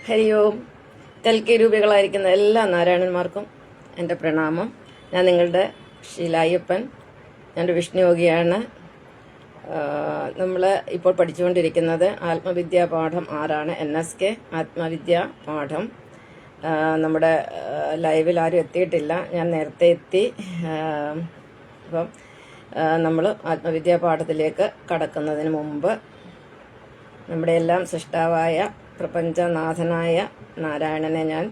ഹരി ഓം. കൽക്കി രൂപികളായിരിക്കുന്ന എല്ലാ നാരായണന്മാർക്കും എൻ്റെ പ്രണാമം. ഞാൻ നിങ്ങളുടെ ശീലായ്യപ്പൻ. ഞാനൊരു വിഷ്ണുയോഗിയാണ്. നമ്മൾ ഇപ്പോൾ പഠിച്ചുകൊണ്ടിരിക്കുന്നത് ആത്മവിദ്യാ പാഠം 6 NSK ആത്മവിദ്യാ പാഠം. നമ്മുടെ ലൈവിൽ ആരും എത്തിയിട്ടില്ല, ഞാൻ നേരത്തെ എത്തി. അപ്പം നമ്മൾ ആത്മവിദ്യാ പാഠത്തിലേക്ക് കടക്കുന്നതിന് മുമ്പ് നമ്മുടെ എല്ലാം സൃഷ്ടാവായ പ്രപഞ്ചനാഥനായ നാരായണനെ ഞാൻ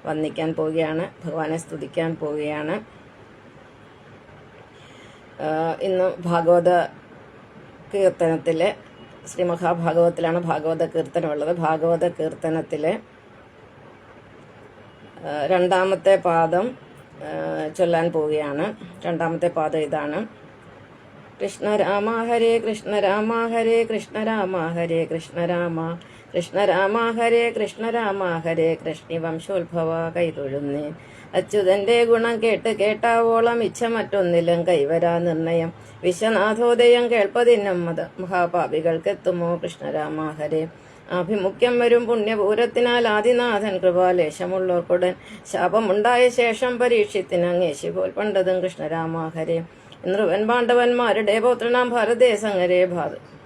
വന്ദിക്കാൻ പോവുകയാണ്, ഭഗവാനെ സ്തുതിക്കാൻ പോവുകയാണ്. ഇന്ന് ഭാഗവത കീർത്തനത്തിലെ ശ്രീ മഹാഭാഗവത്തിലാണ് ഭാഗവത കീർത്തനമുള്ളത്. ഭാഗവത കീർത്തനത്തിലെ 2ാമത്തെ പാദം ചൊല്ലാൻ പോവുകയാണ്. 2ാമത്തെ പാദം ഇതാണ്: കൃഷ്ണ രാമ ഹരേ കൃഷ്ണ രാമ ഹരേ കൃഷ്ണ രാമ ഹരേ കൃഷ്ണ രാമ കൃഷ്ണ രാമ ഹരേ കൃഷ്ണ രാമ ഹരേ കൃഷ്ണി വംശോത്ഭവ കൈതൊഴുന്നേ. അച്യുതന്റെ ഗുണം കേട്ട് കേട്ടാവോളം ഇച്ഛ മറ്റൊന്നിലും കൈവരാ നിർണയം. വിശ്വനാഥോദയം കേൾപ്പതിനും മഹാപാപികൾക്കെത്തുമോ കൃഷ്ണരാമ ഹരേ. ആഭിമുഖ്യം വരും പുണ്യപൂരത്തിനാൽ ആദിനാഥൻ കൃപാലേശമുള്ളോർക്കുടൻ ശാപമുണ്ടായ ശേഷം പരീക്ഷിത്തിനങ്ങേശി പോൽ പണ്ടതും കൃഷ്ണരാമ ഹരേ. നൃവൻ പാണ്ഡവന്മാരുടെ പൗത്രനാം ഭാരതേ സംഗരേ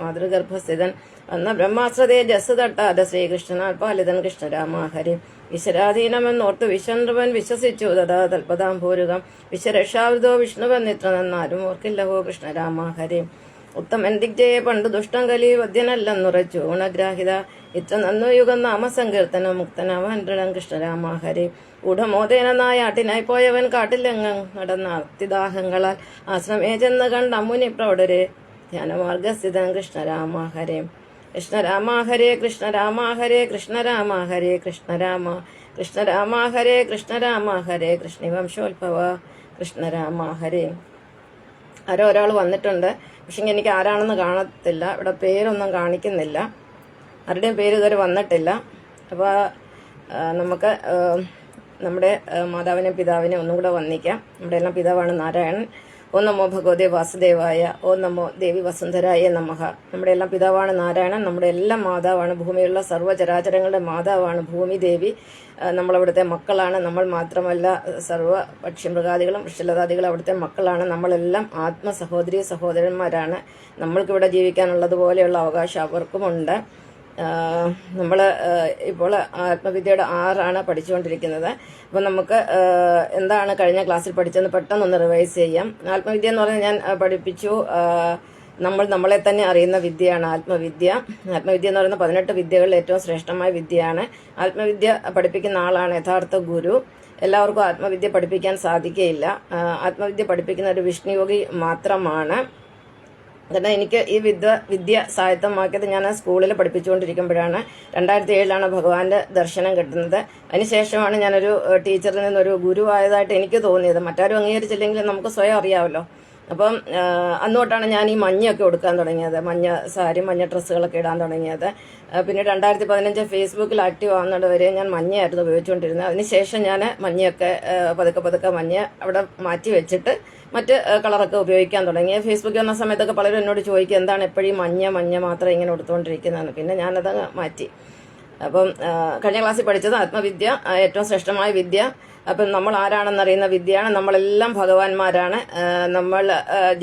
മാതൃഗർഭസ്ഥിതൻ വന്ന ബ്രഹ്മാസ്ത്രതേ ജസ് തട്ടാതെ ശ്രീകൃഷ്ണനാൽ പാലിതൻ കൃഷ്ണരാമ ഹരി. വിശ്വരാധീനമെന്നോർത്ത് വിശ്വനൃപൻ വിശ്വസിച്ചു തഥാ തൽപതാം ഭൂരുകം. വിശ്വരക്ഷാവൃതോ വിഷ്ണുവെന്നിത്ര നന്നാരും ഓർക്കില്ലവോ കൃഷ്ണരാമ ഹരി. ഉത്തമൻ ദിഗ്ജയെ പണ്ടു ദുഷ്ടം കലി വദ്യനല്ലെന്നുറച്ചു ഗുണഗ്രാഹിത. ഇത്ര നന്നു യുഗം നാമസങ്കീർത്തനം മുക്തനാവാൻ ദൃഢം കൃഷ്ണരാമ ഹരി. ഗൂഢമോദേന നായാട്ടിനായി പോയവൻ കാട്ടിലെങ്ങും നടന്ന അത്തിദാഹങ്ങളാൽ ആശ്രമേ ചെന്ന് കണ്ട മുനി പ്രൗഢരെ ധ്യാനമാർഗസ്ഥിതൻ കൃഷ്ണരാമ ഹരേ. കൃഷ്ണരാമ ഹരേ കൃഷ്ണരാമ ഹരേ കൃഷ്ണരാമ ഹരേ കൃഷ്ണരാമ കൃഷ്ണരാമ ഹരേ കൃഷ്ണരാമ ഹരേ കൃഷ്ണി വംശോത്ഭവ കൃഷ്ണരാമ ഹരേ. ഒരാൾ വന്നിട്ടുണ്ട്, പക്ഷെ എനിക്ക് ആരാണെന്ന് കാണത്തില്ല. ഇവിടെ പേരൊന്നും കാണിക്കുന്നില്ല, ആരുടെയും പേര് ഇതുവരെ വന്നിട്ടില്ല. അപ്പോൾ നമുക്ക് നമ്മുടെ മാതാവിനെയും പിതാവിനെ ഒന്നും കൂടെ വന്ദിക്കാം. നമ്മുടെ എല്ലാം പിതാവാണ് നാരായണൻ. ഓ നമോ ഭഗവതേ വാസുദേവായ. ഓ നമോ ദേവി വസുന്ധരായ നമഃ. നമ്മുടെ എല്ലാം പിതാവാണ് നാരായണൻ, നമ്മുടെ എല്ലാം മാതാവാണ്. ഭൂമിയുള്ള സർവ്വചരാചരങ്ങളുടെ മാതാവാണ് ഭൂമി ദേവി. നമ്മളവിടുത്തെ മക്കളാണ്. നമ്മൾ മാത്രമല്ല, സർവ്വ പക്ഷിമൃഗാദികളും വൃക്ഷലതാദികളും അവിടുത്തെ മക്കളാണ്. നമ്മളെല്ലാം ആത്മ സഹോദരി സഹോദരന്മാരാണ്. നമ്മൾക്കിവിടെ ജീവിക്കാനുള്ളതുപോലെയുള്ള അവകാശം അവർക്കുമുണ്ട്. നമ്മൾ ഇപ്പോൾ ആത്മവിദ്യയുടെ 6 പഠിച്ചുകൊണ്ടിരിക്കുന്നത്. അപ്പം നമുക്ക് എന്താണ് കഴിഞ്ഞ ക്ലാസ്സിൽ പഠിച്ചതെന്ന് പെട്ടെന്നൊന്ന് റിവൈസ് ചെയ്യാം. ആത്മവിദ്യ എന്ന് പറഞ്ഞാൽ ഞാൻ പഠിപ്പിച്ചു, നമ്മളെ തന്നെ അറിയുന്ന വിദ്യയാണ് ആത്മവിദ്യ. ആത്മവിദ്യ എന്ന് പറയുന്ന 18 വിദ്യകളിൽ ഏറ്റവും ശ്രേഷ്ഠമായ വിദ്യയാണ്. ആത്മവിദ്യ പഠിപ്പിക്കുന്ന ആളാണ് യഥാർത്ഥ ഗുരു. എല്ലാവർക്കും ആത്മവിദ്യ പഠിപ്പിക്കാൻ സാധിക്കുകയില്ല. ആത്മവിദ്യ പഠിപ്പിക്കുന്ന ഒരു വിഷ്ണുയോഗി മാത്രമാണ്. കാരണം എനിക്ക് ഈ വിദ്യ സ്വായത്തമാക്കിയത് ഞാൻ സ്കൂളിൽ പഠിപ്പിച്ചുകൊണ്ടിരിക്കുമ്പോഴാണ്. 2007 ഭഗവാന്റെ ദർശനം കിട്ടുന്നത്. അതിനുശേഷമാണ് ഞാനൊരു ടീച്ചറിൽ നിന്നൊരു ഗുരു ആയതായിട്ട് എനിക്ക് തോന്നിയത്. മറ്റാരും അംഗീകരിച്ചില്ലെങ്കിൽ നമുക്ക് സ്വയം അറിയാമല്ലോ. അപ്പം അന്നോട്ടാണ് ഞാൻ ഈ മഞ്ഞൊക്കെ കൊടുക്കാൻ തുടങ്ങിയത്, മഞ്ഞ സാരി, മഞ്ഞ ഡ്രസ്സുകളൊക്കെ ഇടാൻ തുടങ്ങിയത്. പിന്നെ 2015 ഫേസ്ബുക്കിൽ ആക്റ്റീവ് ആവുന്നത് വരെ ഞാൻ മഞ്ഞയായിരുന്നു ഉപയോഗിച്ചുകൊണ്ടിരുന്നത്. അതിനുശേഷം ഞാൻ മഞ്ഞയൊക്കെ പതുക്കെ മഞ്ഞ അവിടെ മാറ്റി വെച്ചിട്ട് മറ്റ് കളറൊക്കെ ഉപയോഗിക്കാൻ തുടങ്ങി. ഫേസ്ബുക്കിൽ വന്ന സമയത്തൊക്കെ പലരും എന്നോട് ചോദിക്കും, എന്താണ് എപ്പോഴും മഞ്ഞ മാത്രം ഇങ്ങനെ കൊടുത്തുകൊണ്ടിരിക്കുന്നതെന്ന്. പിന്നെ ഞാനത് മാറ്റി. അപ്പം കഴിഞ്ഞ ക്ലാസ്സിൽ പഠിച്ചത് ആത്മവിദ്യ ഏറ്റവും ശ്രേഷ്ഠമായ വിദ്യ. അപ്പം നമ്മൾ ആരാണെന്നറിയുന്ന വിദ്യയാണ്. നമ്മളെല്ലാം ഭഗവാന്മാരാണ്. നമ്മൾ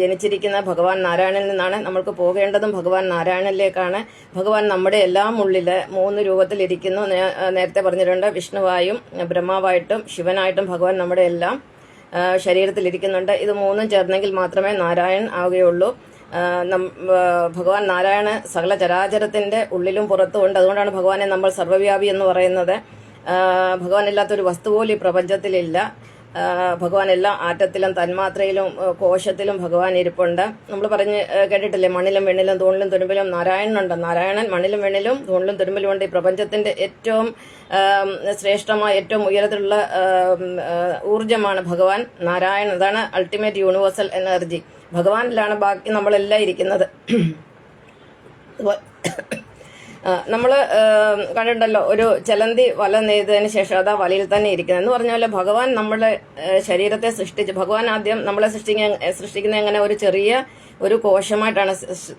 ജനിച്ചിരിക്കുന്ന ഭഗവാൻ നാരായണനിൽ നിന്നാണ്. നമ്മൾക്ക് പോകേണ്ടതും ഭഗവാൻ നാരായണനിലേക്കാണ്. ഭഗവാൻ നമ്മുടെ എല്ലാം ഉള്ളിൽ 3 രൂപത്തിലിരിക്കുന്നു. നേരത്തെ പറഞ്ഞിട്ടുണ്ട്, വിഷ്ണുവായും ബ്രഹ്മാവായിട്ടും ശിവനായിട്ടും ഭഗവാൻ നമ്മുടെ എല്ലാം ശരീരത്തിലിരിക്കുന്നുണ്ട്. ഇത് 3 ചേർന്നെങ്കിൽ മാത്രമേ നാരായണൻ ആവുകയുള്ളൂ. ഭഗവാൻ നാരായണ സകല ചരാചരത്തിന്റെ ഉള്ളിലും പുറത്തും ഉണ്ട്. അതുകൊണ്ടാണ് ഭഗവാനെ നമ്മൾ സർവ്വവ്യാപി എന്ന് പറയുന്നത്. ഭഗവാൻ ഇല്ലാത്തൊരു വസ്തു പോലും ഈ പ്രപഞ്ചത്തിലില്ല. ഭഗവാൻ എല്ലാ ആറ്റത്തിലും തന്മാത്രയിലും കോശത്തിലും ഭഗവാൻ ഇരിപ്പുണ്ട്. നമ്മൾ കേട്ടിട്ടില്ലേ, മണ്ണിലും വെണ്ണിലും തൂണിലും തുരുമ്പിലും നാരായണനുണ്ട്. നാരായണൻ മണ്ണിലും വെണ്ണിലും തൂണിലും തുരുമ്പിലും ഉണ്ട്. ഈ പ്രപഞ്ചത്തിന്റെ ഏറ്റവും ശ്രേഷ്ഠമായ ഏറ്റവും ഉയരത്തിലുള്ള ഊർജമാണ് ഭഗവാൻ നാരായണൻ. അതാണ് അൾട്ടിമേറ്റ് യൂണിവേഴ്സൽ എനർജി. ഭഗവാനിലാണ് ബാക്കി നമ്മളെല്ലാം ഇരിക്കുന്നത്. നമ്മൾ കണ്ടിട്ടുണ്ടല്ലോ, ഒരു ചലന്തി വല നെയ്തതിന് ശേഷം അത് ആ വലയിൽ തന്നെ ഇരിക്കുന്നത് എന്ന് പറഞ്ഞ പോലെ ഭഗവാൻ നമ്മുടെ ശരീരത്തെ സൃഷ്ടിച്ച്, ഭഗവാൻ ആദ്യം നമ്മളെ സൃഷ്ടിക്കുന്ന എങ്ങനെ ഒരു ചെറിയ ഒരു കോശമായിട്ടാണ്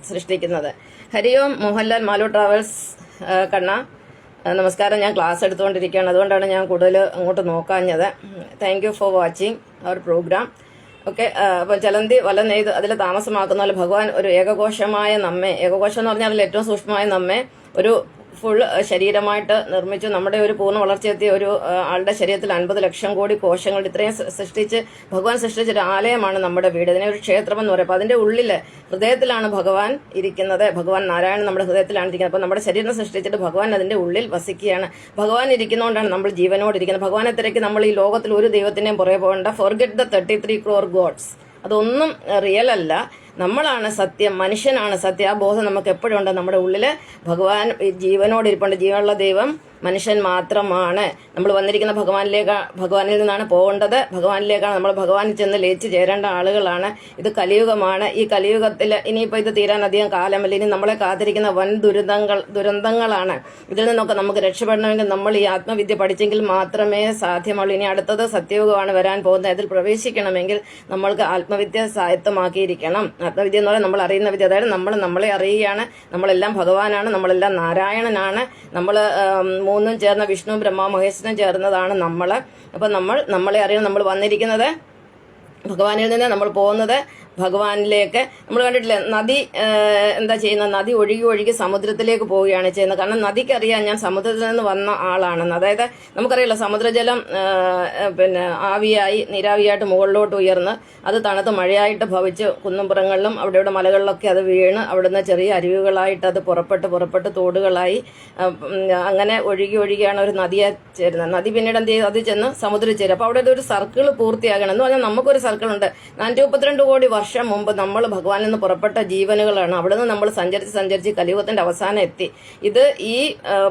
സൃഷ്ടിക്കുന്നത്. ഹരി ഓം. മോഹൻലാൽ മാലു ട്രാവൽസ് കണ്ണ നമസ്കാരം. ഞാൻ ക്ലാസ് എടുത്തുകൊണ്ടിരിക്കുകയാണ്, അതുകൊണ്ടാണ് ഞാൻ കൂടുതൽ അങ്ങോട്ട് നോക്കാഞ്ഞത്. Thank you for watching our program. Okay. അപ്പോൾ ചലന്തി വല നെയ്ത് അതിൽ താമസമാക്കുന്ന പോലെ ഭഗവാൻ ഒരു ഏകകോശമായ നമ്മെ, ഏകകോശം എന്ന് പറഞ്ഞാൽ അതിൽ ഏറ്റവും സൂക്ഷ്മമായ നമ്മെ ഒരു ഫുൾ ശരീരമായിട്ട് നിർമ്മിച്ചു. നമ്മുടെ ഒരു പൂർണ്ണ വളർച്ചയെത്തിയ ഒരു ആളുടെ ശരീരത്തിൽ 50 ലക്ഷം കോടി കോശങ്ങൾ ഇത്രയും സൃഷ്ടിച്ച് ഭഗവാൻ സൃഷ്ടിച്ചൊരു ആലയമാണ് നമ്മുടെ വീട്. ഇതിനെ ഒരു ക്ഷേത്രം എന്ന് പറയും. അപ്പോൾ അതിന്റെ ഉള്ളിൽ ഹൃദയത്തിലാണ് ഭഗവാൻ ഇരിക്കുന്നത്. ഭഗവാൻ നാരായണൻ നമ്മുടെ ഹൃദയത്തിലാണ് ഇരിക്കുന്നത്. അപ്പോൾ നമ്മുടെ ശരീരം സൃഷ്ടിച്ചിട്ട് ഭഗവാൻ അതിന്റെ ഉള്ളിൽ വസിക്കുകയാണ്. ഭഗവാൻ ഇരിക്കുന്നതുകൊണ്ടാണ് നമ്മൾ ജീവനോടിരിക്കുന്നത്. ഭഗവാനെ തിരക്കി നമ്മൾ ഈ ലോകത്തിൽ ഒരു ദൈവത്തിനെയും പുറകെ പോകേണ്ട. Forget the 33 crore gods. അതൊന്നും റിയൽ അല്ല. നമ്മളാണ് സത്യം, മനുഷ്യനാണ് സത്യം. ആ ബോധം നമുക്ക് എപ്പോഴും ഉണ്ട്. നമ്മുടെ ഉള്ളിൽ ഭഗവാൻ ജീവനോടിരിപ്പുണ്ട്. ജീവനുള്ള ദൈവം മനുഷ്യൻ മാത്രമാണ്. നമ്മൾ വന്നിരിക്കുന്ന ഭഗവാനിൽ നിന്നാണ് പോകേണ്ടത്. ഭഗവാനിലേക്കാണ് നമ്മൾ ഭഗവാനിൽ ചെന്ന് ലയിച്ച് ചേരേണ്ട ആളുകളാണ്. ഇത് കലിയുഗമാണ്. ഈ കലിയുഗത്തിൽ ഇനിയിപ്പോൾ ഇത് തീരാൻ അധികം കാലമല്ല. ഇനി നമ്മളെ കാത്തിരിക്കുന്ന വൻ ദുരന്തങ്ങളാണ്. ഇതിൽ നിന്നൊക്കെ നമുക്ക് രക്ഷപ്പെടണമെങ്കിൽ നമ്മൾ ഈ ആത്മവിദ്യ പഠിച്ചെങ്കിൽ മാത്രമേ സാധ്യമുള്ളൂ. ഇനി അടുത്തത് സത്യയുഗമാണ് വരാൻ പോകുന്നത്. അതിൽ പ്രവേശിക്കണമെങ്കിൽ നമ്മൾക്ക് ആത്മവിദ്യ സ്വായത്തമാക്കിയിരിക്കണം. ആത്മവിദ്യ എന്ന് പറഞ്ഞാൽ നമ്മൾ അറിയുന്ന വിദ്യ. അതായത് നമ്മളെ അറിയുകയാണ്. നമ്മളെല്ലാം ഭഗവാനാണ്, നമ്മളെല്ലാം നാരായണനാണ്. നമ്മൾ മൂന്നും ചേർന്ന വിഷ്ണു ബ്രഹ്മ മഹേശ്വരനും ചേർന്നതാണ് നമ്മള്. അപ്പൊ നമ്മളെ അറിയണം. നമ്മൾ വന്നിരിക്കുന്നത് ഭഗവാനിൽ നിന്ന്, നമ്മൾ പോകുന്നത് ഭഗവാനിലേക്ക്. നമ്മൾ കണ്ടിട്ടില്ലേ, നദി എന്താ ചെയ്യുന്നത്? നദി ഒഴുകി സമുദ്രത്തിലേക്ക് പോവുകയാണ് ചെയ്യുന്നത്. കാരണം നദിക്കറിയാം ഞാൻ സമുദ്രത്തിൽ നിന്ന് വന്ന ആളാണെന്ന്. അതായത് നമുക്കറിയാലോ, സമുദ്രജലം നീരാവിയായിട്ട് മുകളിലോട്ട് ഉയർന്ന് അത് തണുത്ത് മഴയായിട്ട് ഭവിച്ച് കുന്നുംപുറങ്ങളിലും അവിടെ മലകളിലൊക്കെ അത് വീണ് അവിടുന്ന് ചെറിയ അരുവികളായിട്ട് അത് പുറപ്പെട്ട് തോടുകളായി അങ്ങനെ ഒഴുകിയാണ് ഒരു നദിയെ ചേരുന്നത്. നദി പിന്നീട് എന്ത് ചെയ്തു? അത് ചെന്ന് സമുദ്രത്തിൽ ചേരും. അപ്പൊ അവിടെ ഒരു സർക്കിൾ പൂർത്തിയാകണം എന്ന് പറഞ്ഞാൽ നമുക്കൊരു സർക്കിൾ ഉണ്ട്. 432 കോടി വർഷം മുമ്പ് നമ്മൾ ഭഗവാനിൽ നിന്ന് പുറപ്പെട്ട ജീവനുകളാണ്. അവിടെ നിന്ന് നമ്മൾ സഞ്ചരിച്ച് കലിയുഗത്തിന്റെ അവസാനം എത്തി. ഇത് ഈ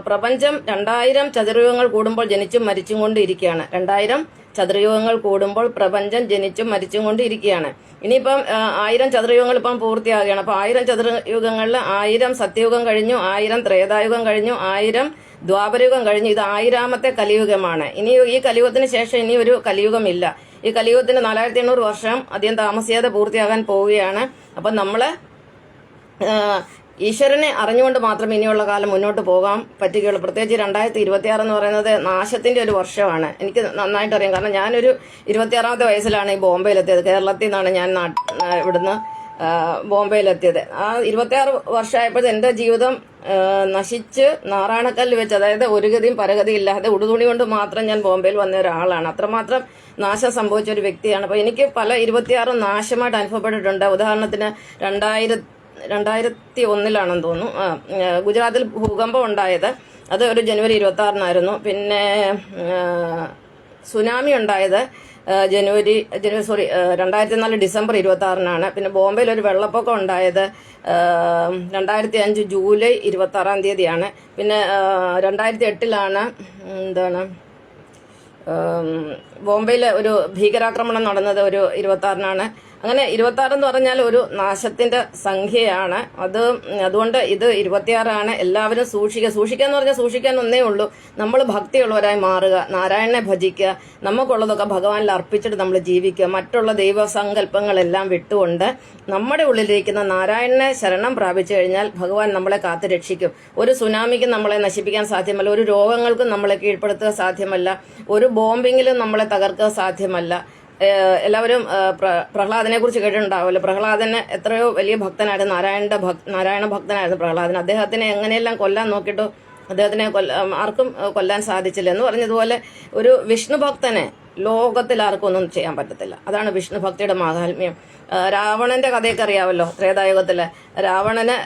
പ്രപഞ്ചം 2000 ചതുരയുഗങ്ങൾ കൂടുമ്പോൾ ജനിച്ചും മരിച്ചും കൊണ്ടിരിക്കുകയാണ്. 2000 ചതുരയുഗങ്ങൾ കൂടുമ്പോൾ പ്രപഞ്ചം ജനിച്ചും മരിച്ചും കൊണ്ടിരിക്കുകയാണ്. ഇനിയിപ്പം 1000 ചതുരയുഗങ്ങൾ ഇപ്പം പൂർത്തിയാകുകയാണ്. അപ്പൊ 1000 ചതുരയുഗങ്ങളിൽ 1000 സത്യയുഗം കഴിഞ്ഞു, 1000 ത്രേതായുഗം കഴിഞ്ഞു, 1000 ദ്വാപരയുഗം കഴിഞ്ഞു. ഇത് 1000ാമത്തെ കലിയുഗമാണ്. ഇനി ഈ കലിയുഗത്തിന് ശേഷം ഇനി ഒരു കലിയുഗമില്ല. ഈ കലിയുഗത്തിന് 4800 വർഷം അധികം താമസിയാതെ പൂർത്തിയാകാൻ പോവുകയാണ്. അപ്പം നമ്മള് ഈശ്വരനെ അറിഞ്ഞുകൊണ്ട് മാത്രമേ ഇനിയുള്ള കാലം മുന്നോട്ട് പോകാൻ പറ്റുകയുള്ളൂ. പ്രത്യേകിച്ച് 2026 എന്ന് പറയുന്നത് നാശത്തിന്റെ ഒരു വർഷമാണ്. എനിക്ക് നന്നായിട്ട് അറിയാം. കാരണം ഞാനൊരു 26ാമത്തെ വയസ്സിലാണ് ഈ ബോംബെയിലെത്തിയത്. കേരളത്തിൽ നിന്നാണ് ഞാൻ ഇവിടുന്ന് ബോംബെയിലെത്തിയത്. ആ 26 വർഷമായപ്പോൾ എൻ്റെ ജീവിതം നശിച്ച് നാറാണക്കല്ല് വെച്ച്, അതായത് ഒരു ഗതിയും പരഗതി ഇല്ലാതെ ഉടുതുണി കൊണ്ട് മാത്രം ഞാൻ ബോംബെയിൽ വന്ന ഒരാളാണ്. അത്രമാത്രം നാശം സംഭവിച്ച ഒരു വ്യക്തിയാണ്. അപ്പൊ എനിക്ക് പല 26 നാശമായിട്ട് അനുഭവപ്പെട്ടിട്ടുണ്ട്. ഉദാഹരണത്തിന് 2001 തോന്നുന്നു ഗുജറാത്തിൽ ഭൂകമ്പം ഉണ്ടായത്. അത് ഒരു ജനുവരി 26 പിന്നെ സുനാമി ഉണ്ടായത് 2004 ഡിസംബർ 26 പിന്നെ ബോംബെയിൽ ഒരു വെള്ളപ്പൊക്കം ഉണ്ടായത് 2005 ജൂലൈ 26 പിന്നെ 2008 ബോംബെയിൽ ഒരു ഭീകരാക്രമണം നടന്നത് ഒരു 26 അങ്ങനെ 26 എന്ന് പറഞ്ഞാൽ ഒരു നാശത്തിന്റെ സംഖ്യയാണ്. അതുകൊണ്ട് ഇത് 26 എല്ലാവരും സൂക്ഷിക്കുക എന്ന് പറഞ്ഞാൽ സൂക്ഷിക്കാൻ ഒന്നേ ഉള്ളൂ. നമ്മൾ ഭക്തിയുള്ളവരായി മാറുക, നാരായണനെ ഭജിക്കുക, നമുക്കുള്ളതൊക്കെ ഭഗവാനിൽ അർപ്പിച്ചിട്ട് നമ്മൾ ജീവിക്കുക. മറ്റുള്ള ദൈവസങ്കല്പങ്ങളെല്ലാം വിട്ടുകൊണ്ട് നമ്മുടെ ഉള്ളിലിരിക്കുന്ന നാരായണനെ ശരണം പ്രാപിച്ചു കഴിഞ്ഞാൽ ഭഗവാൻ നമ്മളെ കാത്തു രക്ഷിക്കും. ഒരു സുനാമിക്ക് നമ്മളെ നശിപ്പിക്കാൻ സാധ്യമല്ല, ഒരു രോഗങ്ങൾക്കും നമ്മളെ കീഴ്പ്പെടുത്തുക സാധ്യമല്ല, ഒരു ബോംബിങ്ങിലും നമ്മളെ തകർക്കുക സാധ്യമല്ല. എല്ലാവരും പ്രഹ്ലാദനെ കുറിച്ച് കേട്ടിട്ടുണ്ടാവുമല്ലോ. പ്രഹ്ലാദന് എത്രയോ വലിയ ഭക്തനായിരുന്നു, നാരായണ ഭക്തനായിരുന്നു പ്രഹ്ലാദൻ. അദ്ദേഹത്തിനെ എങ്ങനെയെല്ലാം കൊല്ലാൻ നോക്കിയിട്ടു അദ്ദേഹത്തിനെ ആർക്കും കൊല്ലാൻ സാധിച്ചില്ല. എന്ന് പറഞ്ഞതുപോലെ ഒരു വിഷ്ണു ഭക്തനെ ലോകത്തിൽ ആർക്കും ഒന്നും ചെയ്യാൻ പറ്റത്തില്ല. അതാണ് വിഷ്ണു ഭക്തിയുടെ മാഹാത്മ്യം. രാവണന്റെ കഥയൊക്കെ അറിയാമല്ലോ. ത്രേതായുഗത്തിലെ രാവണന്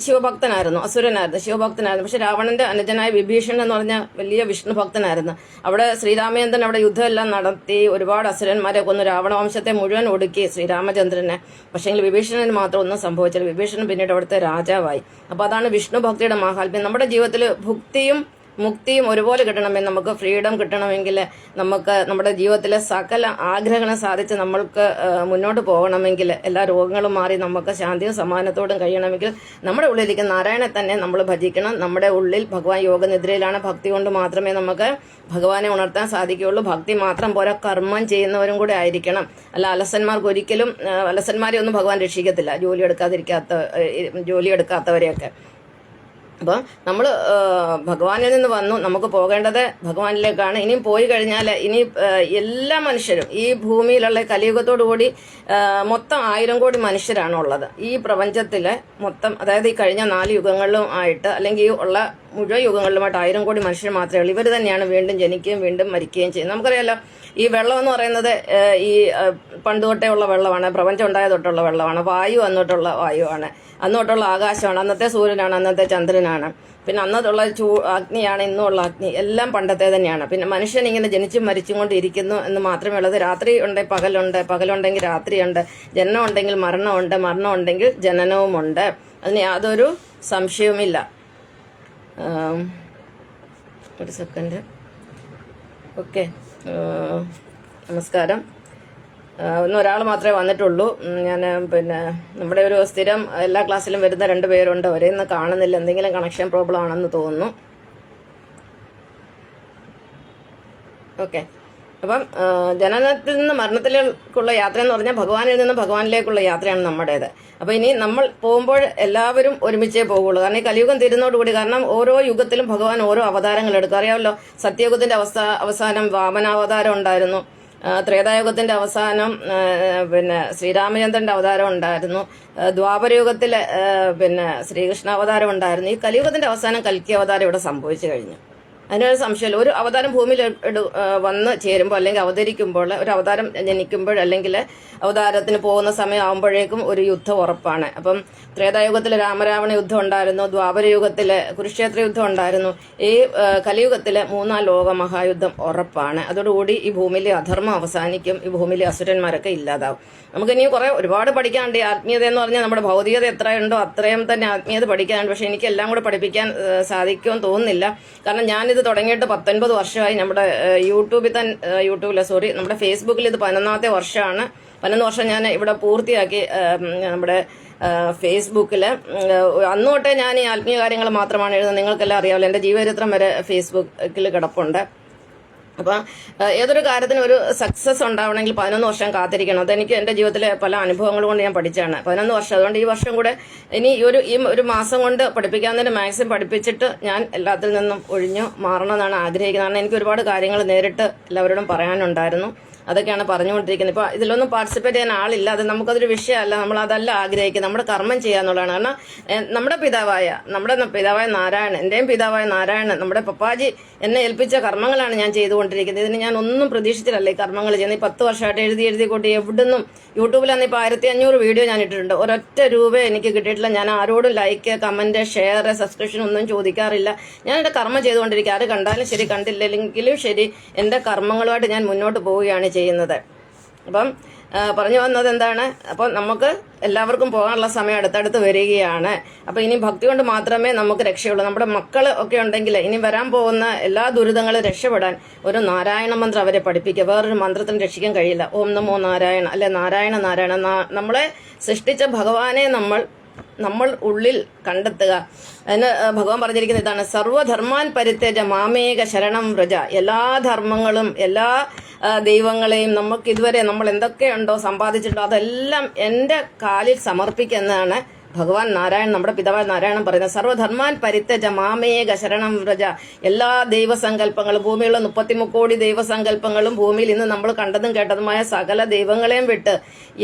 ശിവഭക്തനായിരുന്നു, അസുരനായിരുന്നു, ശിവഭക്തനായിരുന്നു. പക്ഷെ രാവണന്റെ അനുജനായ വിഭീഷണൻ എന്ന് പറഞ്ഞ വലിയ വിഷ്ണു ഭക്തനായിരുന്നു. അവിടെ ശ്രീരാമചന്ദ്രൻ അവിടെ യുദ്ധമെല്ലാം നടത്തി ഒരുപാട് അസുരന്മാരെ കൊന്നു, രാവണവംശത്തെ മുഴുവൻ ഒടുക്കി ശ്രീരാമചന്ദ്രനെ. പക്ഷെങ്കിൽ വിഭീഷണന് മാത്രം ഒന്നും സംഭവിച്ചില്ല. വിഭീഷണൻ പിന്നീട് അവിടുത്തെ രാജാവായി. അപ്പൊ അതാണ് വിഷ്ണു ഭക്തിയുടെ മാഹാത്മ്യം. നമ്മുടെ ജീവിതത്തിൽ ഭുക്തിയും മുക്തിയും ഒരുപോലെ കിട്ടണമെങ്കിൽ, നമുക്ക് ഫ്രീഡം കിട്ടണമെങ്കിൽ, നമുക്ക് നമ്മുടെ ജീവിതത്തിലെ സകല ആഗ്രഹങ്ങളും സാധിച്ച് നമ്മൾക്ക് മുന്നോട്ട് പോകണമെങ്കിൽ, എല്ലാ രോഗങ്ങളും മാറി നമുക്ക് ശാന്തിയും സമാധാനത്തോടും കഴിയണമെങ്കിൽ നമ്മുടെ ഉള്ളിലിരിക്കുന്ന നാരായണനെ തന്നെ നമ്മൾ ഭജിക്കണം. നമ്മുടെ ഉള്ളിൽ ഭഗവാൻ യോഗനിദ്രയിലാണ്. ഭക്തി കൊണ്ട് മാത്രമേ നമുക്ക് ഭഗവാനെ ഉണർത്താൻ സാധിക്കുകയുള്ളൂ. ഭക്തി മാത്രം പോരാ, കർമ്മം ചെയ്യുന്നവരും കൂടെ ആയിരിക്കണം. അല്ല അലസന്മാർക്ക് ഒരിക്കലും, അലസന്മാരെ ഒന്നും ഭഗവാൻ രക്ഷിക്കത്തില്ല, ജോലി എടുക്കാത്തവരെയൊക്കെ. അപ്പം നമ്മൾ ഭഗവാനിൽ നിന്ന് വന്നു, നമുക്ക് പോകേണ്ടത് ഭഗവാനിലേക്കാണ്. ഇനിയും പോയി കഴിഞ്ഞാൽ ഇനി എല്ലാ മനുഷ്യരും ഈ ഭൂമിയിലുള്ള കലിയുഗത്തോടു കൂടി മൊത്തം 1000 കോടി മനുഷ്യരാണ് ഉള്ളത് ഈ പ്രപഞ്ചത്തിലെ മൊത്തം. അതായത് ഈ കഴിഞ്ഞ 4 യുഗങ്ങളിലും ആയിട്ട്, അല്ലെങ്കിൽ ഈ ഉള്ള മുഴുവൻ യുഗങ്ങളിലുമായിട്ട് 1000 കോടി മനുഷ്യർ മാത്രമേ ഉള്ളൂ. ഇവർ തന്നെയാണ് വീണ്ടും ജനിക്കുകയും വീണ്ടും മരിക്കുകയും ചെയ്യുന്നത്. നമുക്കറിയാലോ, ഈ വെള്ളം എന്ന് പറയുന്നത് ഈ പണ്ട് തൊട്ടേ ഉള്ള വെള്ളമാണ്, പ്രപഞ്ചം ഉണ്ടായ തൊട്ടുള്ള വെള്ളമാണ്. വായു അന്നോട്ടുള്ള വായുവാണ്, അന്നോട്ടുള്ള ആകാശമാണ്, അന്നത്തെ സൂര്യനാണ്, അന്നത്തെ ചന്ദ്രനാണ്, പിന്നെ അന്നത്തുള്ള അഗ്നിയാണ്, ഇന്നുമുള്ള അഗ്നി, എല്ലാം പണ്ടത്തെ തന്നെയാണ്. പിന്നെ മനുഷ്യൻ ഇങ്ങനെ ജനിച്ചും മരിച്ചും കൊണ്ടിരിക്കുന്നു എന്ന് മാത്രമേ ഉള്ളത്. രാത്രി ഉണ്ടെങ്കിൽ പകലുണ്ട്, പകലുണ്ടെങ്കിൽ രാത്രിയുണ്ട്, ജനനം ഉണ്ടെങ്കിൽ മരണമുണ്ട്, മരണം ഉണ്ടെങ്കിൽ ജനനവുമുണ്ട്. അതിന് യാതൊരു സംശയവുമില്ല. ഒരു സെക്കൻഡ്. ഓക്കെ, നമസ്കാരം. ഒരാൾ മാത്രമേ വന്നിട്ടുള്ളൂ. ഞാൻ പിന്നെ നമ്മുടെ ഒരു സ്ഥിരം എല്ലാ ക്ലാസ്സിലും വരുന്ന 2 പേരുണ്ട്. അവരെ ഇന്ന് കാണുന്നില്ല, എന്തെങ്കിലും കണക്ഷൻ പ്രോബ്ലം ആണെന്ന് തോന്നുന്നു. ഓക്കെ, അപ്പം ജനനത്തിൽ നിന്ന് മരണത്തിലേക്കുള്ള യാത്ര എന്ന് പറഞ്ഞാൽ ഭഗവാനിൽ നിന്ന് ഭഗവാനിലേക്കുള്ള യാത്രയാണ് നമ്മുടേത്. അപ്പം ഇനി നമ്മൾ പോകുമ്പോൾ എല്ലാവരും ഒരുമിച്ചേ പോകുള്ളൂ. കാരണം ഈ കലിയുഗം തീരുന്നതോടുകൂടി, കാരണം ഓരോ യുഗത്തിലും ഭഗവാൻ ഓരോ അവതാരങ്ങൾ എടുക്കും. അറിയാമല്ലോ, സത്യയുഗത്തിന്റെ അവസാനം വാമനാവതാരം ഉണ്ടായിരുന്നു, ത്രേതായുഗത്തിന്റെ അവസാനം പിന്നെ ശ്രീരാമചന്ദ്രന്റെ അവതാരം ഉണ്ടായിരുന്നു, ദ്വാപരയുഗത്തിലെ പിന്നെ ശ്രീകൃഷ്ണ അവതാരം ഉണ്ടായിരുന്നു. ഈ കലിയുഗത്തിന്റെ അവസാനം കൽക്കി അവതാരം ഇവിടെ സംഭവിച്ചു കഴിഞ്ഞു. അതിനൊരു സംശയമില്ല. ഒരു അവതാരം ഭൂമിയിൽ വന്ന് ചേരുമ്പോൾ, അല്ലെങ്കിൽ അവതരിക്കുമ്പോൾ, ഒരു അവതാരം ജനിക്കുമ്പോൾ, അല്ലെങ്കിൽ അവതാരത്തിന് പോകുന്ന സമയം ആകുമ്പോഴേക്കും ഒരു യുദ്ധം ഉറപ്പാണ്. അപ്പം ത്രേതായുഗത്തിലെ രാമരാവണ യുദ്ധം ഉണ്ടായിരുന്നു, ദ്വാപരയുഗത്തിലെ കുരുക്ഷേത്ര യുദ്ധം ഉണ്ടായിരുന്നു. ഈ കലിയുഗത്തിലെ 3-ാം ലോക മഹായുദ്ധം ഉറപ്പാണ്. അതോടുകൂടി ഈ ഭൂമിയിലെ അധർമ്മം അവസാനിക്കും, ഈ ഭൂമിയിലെ അസുരന്മാരൊക്കെ ഇല്ലാതാവും. നമുക്കിനിയും ഒരുപാട് പഠിക്കാനുണ്ട്. ഈ ആത്മീയത എന്ന് പറഞ്ഞാൽ നമ്മുടെ ഭൗതികത എത്രയുണ്ടോ അത്രയും തന്നെ ആത്മീയത പഠിക്കാനുണ്ട്. പക്ഷെ എനിക്ക് എല്ലാം കൂടെ പഠിപ്പിക്കാൻ സാധിക്കുമെന്ന് തോന്നുന്നില്ല. കാരണം ഞാനിത് തുടങ്ങിയിട്ട് 19 വർഷമായി. നമ്മുടെ നമ്മുടെ ഫേസ്ബുക്കിൽ ഇത് 11ാമത്തെ വർഷമാണ്. 11 വർഷം ഞാൻ ഇവിടെ പൂർത്തിയാക്കി. നമ്മുടെ ഫേസ്ബുക്കിൽ അന്ന് തൊട്ടേ ഞാൻ ഈ ആത്മീയ കാര്യങ്ങൾ മാത്രമാണ് എഴുതുന്നത്. നിങ്ങൾക്കെല്ലാം അറിയാമല്ലോ, എൻ്റെ ജീവചരിത്രം വരെ ഫേസ്ബുക്കിൽ കിടപ്പുണ്ട്. അപ്പം ഏതൊരു കാര്യത്തിനും ഒരു സക്സസ് ഉണ്ടാവണമെങ്കിൽ 11 വർഷം കാത്തിരിക്കണം. അതെനിക്ക് എൻ്റെ ജീവിതത്തിലെ പല അനുഭവങ്ങൾ കൊണ്ട് ഞാൻ പഠിച്ചാണ്. 11 വർഷം. അതുകൊണ്ട് ഈ വർഷം കൂടെ ഇനി ഈ ഒരു മാസം കൊണ്ട് പഠിപ്പിക്കാവുന്നതിന് മാക്സിമം പഠിപ്പിച്ചിട്ട് ഞാൻ എല്ലാത്തിൽ നിന്നും ഒഴിഞ്ഞു മാറണമെന്നാണ് ആഗ്രഹിക്കുന്നത്. കാരണം എനിക്ക് ഒരുപാട് കാര്യങ്ങൾ നേരിട്ട് എല്ലാവരോടും പറയാനുണ്ടായിരുന്നു. അതൊക്കെയാണ് പറഞ്ഞുകൊണ്ടിരിക്കുന്നത്. ഇപ്പോൾ ഇതിലൊന്നും പാർട്ടിസിപ്പേറ്റ് ചെയ്യാൻ ആളില്ല. അത് നമുക്കതൊരു വിഷയമല്ല. നമ്മൾ അതല്ല ആഗ്രഹിക്കുന്നത്. നമ്മുടെ കർമ്മം ചെയ്യാന്നുള്ളതാണ്. കാരണം നമ്മുടെ പിതാവായ നാരായണൻ, എൻ്റെയും പിതാവായ നാരായണൻ, നമ്മുടെ പപ്പാജി എന്നെ ഏൽപ്പിച്ച കർമ്മങ്ങളാണ് ഞാൻ ചെയ്തുകൊണ്ടിരിക്കുന്നത്. ഇതിന് ഞാൻ ഒന്നും പ്രതീക്ഷിച്ചിട്ടല്ല ഈ കർമ്മങ്ങൾ ചെയ്യുന്നത്. ഈ 10 വർഷമായിട്ട് എഴുതി കൂട്ടി എവിടുന്നും യൂട്യൂബിലാണ് ഇപ്പോൾ 1500 വീഡിയോ ഞാൻ ഇട്ടിട്ടുണ്ട്. ഒരൊറ്റ രൂപ എനിക്ക് കിട്ടിയിട്ടില്ല. ഞാൻ ആരോടും ലൈക്ക്, കമന്റ്, ഷെയർ, സബ്സ്ക്രിപ്ഷൻ ഒന്നും ചോദിക്കാറില്ല. ഞാൻ എൻ്റെ കർമ്മം ചെയ്തുകൊണ്ടിരിക്കുക. ആര് കണ്ടാലും ശരി, കണ്ടില്ലെങ്കിലും ശരി, എൻ്റെ കർമ്മങ്ങളുമായിട്ട് ഞാൻ മുന്നോട്ട് പോവുകയാണ് ചെയ്യുന്നത്. അപ്പം പറഞ്ഞു വന്നത് എന്താണ്? അപ്പം നമുക്ക് എല്ലാവർക്കും പോകാനുള്ള സമയം അടുത്തടുത്ത് വരികയാണ്. അപ്പം ഇനി ഭക്തി കൊണ്ട് മാത്രമേ നമുക്ക് രക്ഷയുള്ളൂ. നമ്മുടെ മക്കൾ ഒക്കെ ഉണ്ടെങ്കിൽ ഇനി വരാൻ പോകുന്ന എല്ലാ ദുരിതങ്ങളും രക്ഷപ്പെടാൻ ഒരു നാരായണ മന്ത്രം അവരെ പഠിപ്പിക്കുക. വേറൊരു മന്ത്രത്തിന് രക്ഷിക്കാൻ കഴിയില്ല. ഓം നമോ നാരായണ, അല്ലെ നാരായണ നാരായണ. നമ്മളെ സൃഷ്ടിച്ച ഭഗവാനെ നമ്മൾ ഉള്ളിൽ കണ്ടെത്തുക. അതിന് ഭഗവാൻ പറഞ്ഞിരിക്കുന്ന ഇതാണ്: സർവധർമാൻ പരിത്യജ മാമേക ശരണം വ്രജ. എല്ലാ ധർമ്മങ്ങളും എല്ലാ ദൈവങ്ങളെയും നമുക്ക് ഇതുവരെ നമ്മൾ എന്തൊക്കെയുണ്ടോ സമ്പാദിച്ചിട്ടുണ്ടോ അതെല്ലാം എൻ്റെ കാലിൽ സമർപ്പിക്കുന്നതാണ് ഭഗവാൻ നാരായണൻ, നമ്മുടെ പിതാവായ നാരായണൻ പറയുന്നത്. സർവധർമാൻ പരിത്യജ മാമേക ശരണം വ്രജ. എല്ലാ ദൈവസങ്കല്പങ്ങളും, ഭൂമിയിലുള്ള 33 കോടി ദൈവസങ്കല്പങ്ങളും, ഭൂമിയിൽ ഇന്ന് നമ്മൾ കണ്ടതും കേട്ടതുമായ സകല ദൈവങ്ങളെയും വിട്ട്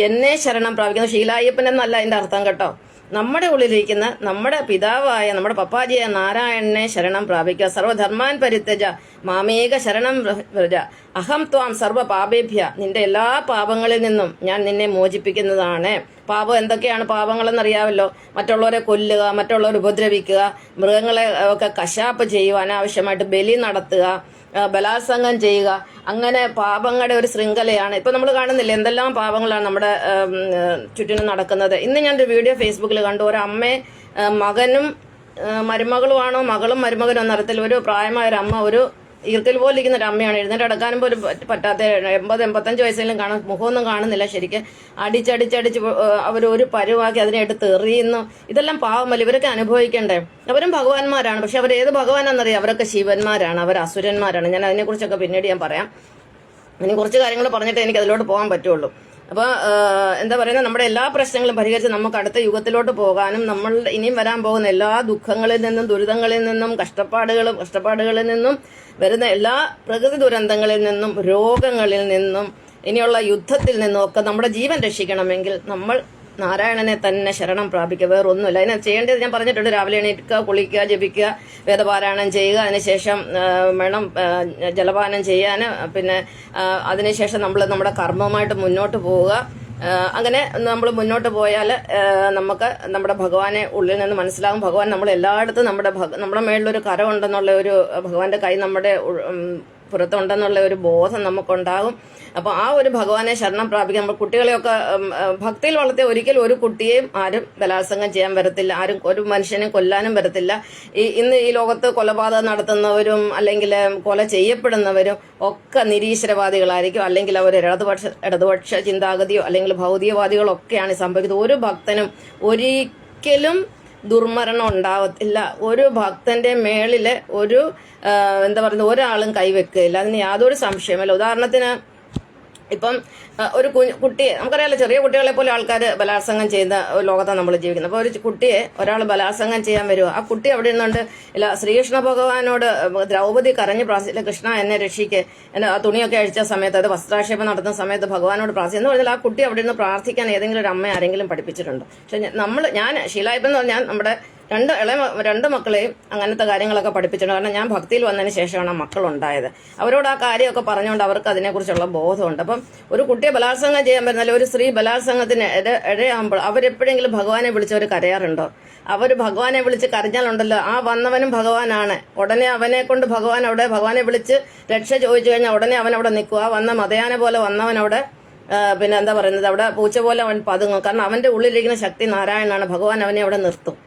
എന്നെ ശരണം പ്രാപിക്കുന്നു. ശീലായ്യപ്പൻ എന്നല്ല അതിന്റെ അർത്ഥം കേട്ടോ. നമ്മുടെ ഉള്ളിലിരിക്കുന്ന നമ്മുടെ പിതാവായ നമ്മുടെ പപ്പാജിയായ നാരായണനെ ശരണം പ്രാപിക്കുക. സർവധർമാൻ പരിത്യജ മാമേക ശരണം വ്രജ. അഹം ത്വാം സർവ പാപേഭ്യ. നിന്റെ എല്ലാ പാപങ്ങളിൽ നിന്നും ഞാൻ നിന്നെ മോചിപ്പിക്കുന്നതാണ്. പാപം എന്തൊക്കെയാണ് പാപങ്ങളെന്നറിയാമല്ലോ. മറ്റുള്ളവരെ കൊല്ലുക, മറ്റുള്ളവരെ ഉപദ്രവിക്കുക, മൃഗങ്ങളെ ഒക്കെ കശാപ്പ് ചെയ്യുക, അനാവശ്യമായിട്ട് ബലി നടത്തുക, ബലാത്സംഗം ചെയ്യുക, അങ്ങനെ പാപങ്ങളുടെ ഒരു ശൃംഖലയാണ്. ഇപ്പൊ നമ്മൾ കാണുന്നില്ല എന്തെല്ലാം പാപങ്ങളാണ് നമ്മുടെ ചുറ്റിനും നടക്കുന്നത്. ഇന്ന് ഞാനൊരു വീഡിയോ ഫേസ്ബുക്കിൽ കണ്ടു. ഒരു അമ്മയെ മകനും മരുമകളുമാണോ മകളും മരുമകനും എന്ന തരത്തിൽ ഒരു പ്രായമായ ഒരു അമ്മ, ഒരു ഈർക്കൽ പോലെ ഇരിക്കുന്ന ഒരു അമ്മയാണ്. എഴുന്നേറ്റ് അടക്കാനും പോലും പറ്റാത്ത 80-85 വയസ്സെങ്കിലും കാണാൻ, മുഖമൊന്നും കാണുന്നില്ല ശരിക്കും. അടിച്ചടിച്ചടിച്ച് അവരൊരു പരുവാക്കി അതിനെ എടുത്ത് എറിയുന്നു. ഇതെല്ലാം പാവമല്ല, ഇവരൊക്കെ അനുഭവിക്കണ്ടേ? അവരും ഭഗവാന്മാരാണ്. പക്ഷെ അവർ ഏത് ഭഗവാനാണെന്നറിയാം? അവരൊക്കെ ശിവന്മാരാണ്, അവർ അസുരന്മാരാണ്. ഞാൻ അതിനെക്കുറിച്ചൊക്കെ പിന്നീട് ഞാൻ പറയാം. ഇനി കുറച്ച് കാര്യങ്ങൾ പറഞ്ഞിട്ട് എനിക്ക് അതിലോട്ട് പോകാൻ പറ്റുള്ളൂ. അപ്പോൾ എന്താ പറയുന്നത്, നമ്മുടെ എല്ലാ പ്രശ്നങ്ങളും പരിഹരിച്ച് നമുക്ക് അടുത്ത യുഗത്തിലോട്ട് പോകാനും നമ്മൾ ഇനിയും വരാൻ പോകുന്ന എല്ലാ ദുഃഖങ്ങളിൽ നിന്നും ദുരിതങ്ങളിൽ നിന്നും കഷ്ടപ്പാടുകളിൽ നിന്നും വരുന്ന എല്ലാ പ്രകൃതി ദുരന്തങ്ങളിൽ നിന്നും രോഗങ്ങളിൽ നിന്നും ഇനിയുള്ള യുദ്ധത്തിൽ നിന്നും ഒക്കെ നമ്മുടെ ജീവൻ രക്ഷിക്കണമെങ്കിൽ നമ്മൾ നാരായണനെ തന്നെ ശരണം പ്രാപിക്കുക, വേറൊന്നുമില്ല. അതിനെ ചെയ്യേണ്ടത് ഞാൻ പറഞ്ഞിട്ടുണ്ട്. രാവിലെ എണീക്കുക, കുളിക്കുക, ജപിക്കുക, വേദപാരായണം ചെയ്യുക, അതിനുശേഷം വേണം ജലപാനം ചെയ്യാൻ. പിന്നെ അതിനുശേഷം നമ്മൾ നമ്മുടെ കർമ്മവുമായിട്ട് മുന്നോട്ട് പോവുക. അങ്ങനെ നമ്മൾ മുന്നോട്ട് പോയാൽ നമുക്ക് നമ്മുടെ ഭഗവാനെ ഉള്ളിൽ നിന്ന് മനസ്സിലാകും. ഭഗവാൻ നമ്മൾ എല്ലായിടത്തും നമ്മുടെ മേളിലൊരു കരമുണ്ടെന്നുള്ള ഒരു ഭഗവാന്റെ കൈ നമ്മുടെ പുറത്തുണ്ടെന്നുള്ള ഒരു ബോധം നമുക്കുണ്ടാകും. അപ്പോൾ ആ ഒരു ഭഗവാനെ ശരണം പ്രാപിക്കാൻ നമ്മൾ കുട്ടികളെയൊക്കെ ഭക്തിയിൽ വളർത്തിയ ഒരിക്കലും ഒരു കുട്ടിയെയും ആരും ബലാത്സംഗം ചെയ്യാൻ വരത്തില്ല, ആരും ഒരു മനുഷ്യനെ കൊല്ലാനും വരത്തില്ല. ഇന്ന് ഈ ലോകത്ത് കൊലപാതകം നടത്തുന്നവരും അല്ലെങ്കിൽ കൊല ചെയ്യപ്പെടുന്നവരും ഒക്കെ നിരീശ്വരവാദികളായിരിക്കും, അല്ലെങ്കിൽ അവർ ഇടതുപക്ഷ ചിന്താഗതിയോ അല്ലെങ്കിൽ ഭൗതികവാദികളൊക്കെയാണ് സംഭവിക്കുന്നത്. ഒരു ഭക്തനും ഒരിക്കലും ദുർമരണം ഉണ്ടാവത്തില്ല. ഒരു ഭക്തന്റെ മേളില് ഒരു എന്താ പറയുന്നത് ഒരാളും കൈവെക്കുകയില്ല, അതിന് യാതൊരു സംശയമില്ല. ഉദാഹരണത്തിന് ഇപ്പം ഒരു കുട്ടിയെ നമുക്കറിയാലോ, ചെറിയ കുട്ടികളെ പോലെ ആൾക്കാർ ബലാത്സംഗം ചെയ്യുന്ന ലോകത്താണ് നമ്മൾ ജീവിക്കുന്നത്. അപ്പോൾ ഒരു കുട്ടിയെ ഒരാൾ ബലാത്സംഗം ചെയ്യാൻ വരുമോ, ആ കുട്ടി അവിടെ നിന്നുകൊണ്ട് ഇല്ല ശ്രീകൃഷ്ണ ഭഗവാനോട് ദ്രൗപദി കരഞ്ഞ് പ്രാർത്ഥിച്ചില്ല, കൃഷ്ണ എന്നെ രക്ഷിക്ക്, എന്നെ ആ തുണിയൊക്കെ അഴിച്ച സമയത്ത്, അത് വസ്ത്രാക്ഷേപം നടത്തുന്ന സമയത്ത് ഭഗവാനോട് പ്രാർത്ഥിച്ചു എന്ന് പറഞ്ഞാൽ ആ കുട്ടി അവിടെ നിന്ന് പ്രാർത്ഥിക്കാൻ ഏതെങ്കിലും ഒരു അമ്മ ആരെങ്കിലും പഠിപ്പിച്ചിട്ടുണ്ടോ? പക്ഷെ ഞാൻ ഷീലായിപ്പം എന്ന് പറഞ്ഞാൽ നമ്മുടെ രണ്ട് മക്കളെയും അങ്ങനത്തെ കാര്യങ്ങളൊക്കെ പഠിപ്പിച്ചിട്ടുണ്ട്. കാരണം ഞാൻ ഭക്തിയിൽ വന്നതിന് ശേഷമാണ് ആ മക്കളുണ്ടായത്. അവരോട് ആ കാര്യമൊക്കെ പറഞ്ഞുകൊണ്ട് അവർക്ക് അതിനെക്കുറിച്ചുള്ള ബോധമുണ്ട്. അപ്പം ഒരു കുട്ടിയെ ബലാത്സംഗം ചെയ്യാൻ പറ്റുന്ന ഒരു സ്ത്രീ ബലാത്സംഗത്തിന് ഇടയാകുമ്പോൾ അവരെപ്പോഴെങ്കിലും ഭഗവാനെ വിളിച്ചവർ കരയാറുണ്ടോ? അവർ ഭഗവാനെ വിളിച്ച് കരഞ്ഞാലുണ്ടല്ലോ, ആ വന്നവനും ഭഗവാനാണ്. ഉടനെ അവനെ കൊണ്ട് ഭഗവാനെ വിളിച്ച് രക്ഷ ചോദിച്ചു കഴിഞ്ഞാൽ ഉടനെ അവൻ അവിടെ നിൽക്കുക. ആ വന്ന മതയാനെ പോലെ വന്നവൻ അവിടെ പിന്നെ എന്താ പറയുന്നത്, അവിടെ പൂച്ച പോലെ അവൻ പതുങ്ങും. കാരണം അവന്റെ ഉള്ളിലിരിക്കുന്ന ശക്തി നാരായണനാണ്. ഭഗവാൻ അവനെ അവിടെ നിർത്തും.